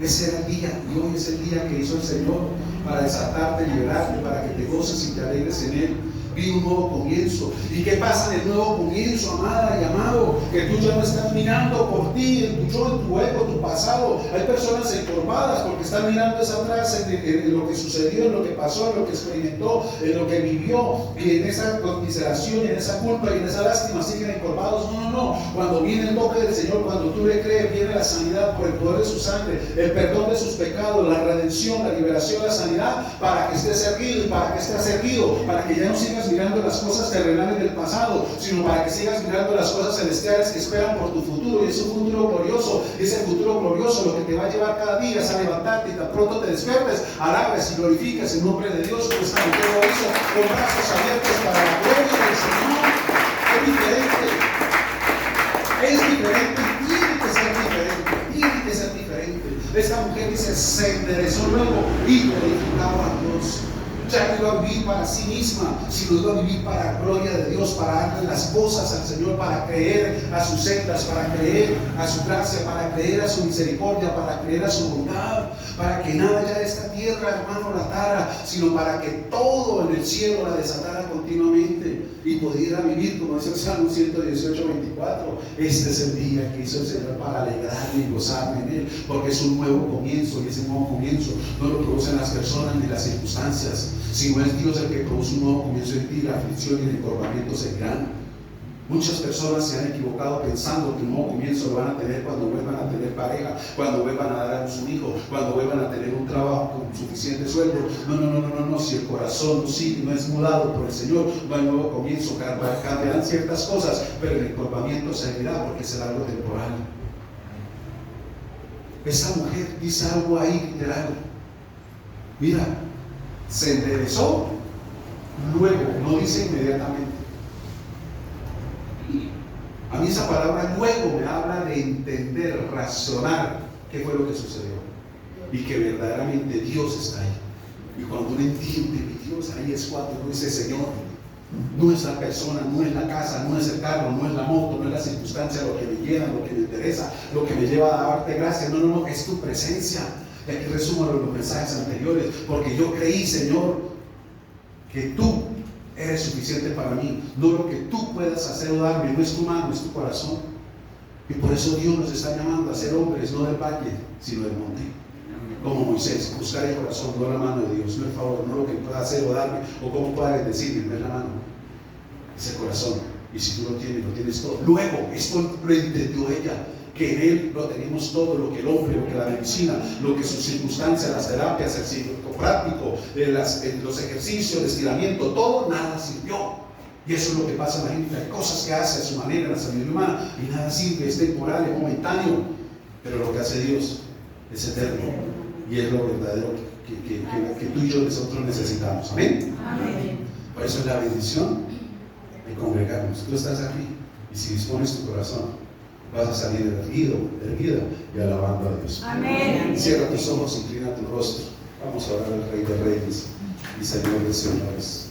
Speaker 1: Ese era el día, y hoy es el día que hizo el Señor para desatarte, liberarte, para que te goces y te alegres en Él. Vino un nuevo comienzo. ¿Y qué pasa en el nuevo comienzo, amada y amado? Que tú ya no estás mirando por ti, en tu yo, en tu ego, tu pasado. Hay personas encorvadas porque están mirando hacia atrás en lo que sucedió, en lo que pasó, en lo que experimentó, en lo que vivió, y en esa conmiseración, en esa culpa y en esa lástima siguen encorvados. No. Cuando viene el toque del Señor, cuando tú tú le crees, viene la sanidad por el poder de su sangre, el perdón de sus pecados, la redención, la liberación, la sanidad, para que estés erguido y para que estés erguido, para que ya no sigas mirando las cosas terrenales del pasado, sino para que sigas mirando las cosas celestiales que esperan por tu futuro. Y es un futuro glorioso, y ese futuro glorioso lo que te va a llevar cada día es a levantarte y tan pronto te despiertes, alabes y glorifiques el nombre de Dios, como esta mujer lo hizo, con brazos abiertos para la gloria del Señor. Es diferente, tiene que ser diferente. Esta mujer dice, se enderezó luego y glorificaba a Dios. Ya no iba a vivir para sí misma, sino iba a vivir para la gloria de Dios, para darle las cosas al Señor, para creer a sus sendas, para creer a su gracia, para creer a su misericordia, para creer a su bondad, para que nada ya de esta tierra, hermano, la atara, sino para que todo en el cielo la desatara continuamente y pudiera vivir, como dice el Salmo 118:24. Este es el día que hizo el Señor para alegrarme y gozarme en él, porque es un nuevo comienzo, y ese nuevo comienzo no lo producen las personas ni las circunstancias, sino es Dios el que produce un nuevo comienzo en ti. La aflicción y el encorvamiento seguirán. Muchas personas se han equivocado pensando que un nuevo comienzo lo van a tener cuando vuelvan a tener pareja, cuando vuelvan a dar a luz un hijo, cuando vuelvan a tener un trabajo con suficiente sueldo. No, si el corazón no es mudado por el Señor, no hay nuevo comienzo. Cambiarán ciertas cosas, pero el encorvamiento seguirá, porque será algo temporal. Esa mujer dice algo ahí literal. Mira, se enderezó luego, no dice inmediatamente. A mí esa palabra luego me habla de entender, razonar qué fue lo que sucedió y que verdaderamente Dios está ahí. Y cuando uno entiende que Dios ahí es cuando uno dice, Señor, no es la persona, no es la casa, no es el carro, no es la moto, no es la circunstancia lo que me llena, lo que me interesa, lo que me lleva a darte gracias. No, es tu presencia. Y aquí resumo los mensajes anteriores, porque yo creí, Señor, que tú eres suficiente para mí, no lo que tú puedas hacer o darme, no es tu mano, es tu corazón. Y por eso Dios nos está llamando a ser hombres, no del valle, sino del monte, como Moisés, buscar el corazón, no la mano de Dios, no el favor, no lo que pueda hacer o darme, o como puedas decirme, no es la mano, es el corazón. Y si tú lo tienes todo. Luego, esto lo entendió ella, que en él lo tenemos todo, lo que el hombre, lo que la medicina, lo que sus circunstancias, las terapias, el psicopráctico, los ejercicios de estiramiento, todo, nada sirvió. Y eso es lo que pasa en la gente. Hay cosas que hace a su manera, la sabiduría humana, y nada sirve, es temporal, es momentáneo. Pero lo que hace Dios es eterno, y es lo verdadero que tú y yo nosotros necesitamos. Amén.
Speaker 2: Amén.
Speaker 1: Por eso es la bendición de congregarnos. Tú estás aquí, y si dispones tu corazón, vas a salir erguida y alabando a Dios.
Speaker 2: Amén.
Speaker 1: Cierra tus ojos, inclina tu rostro. Vamos a orar al Rey de Reyes y Señor de Señores.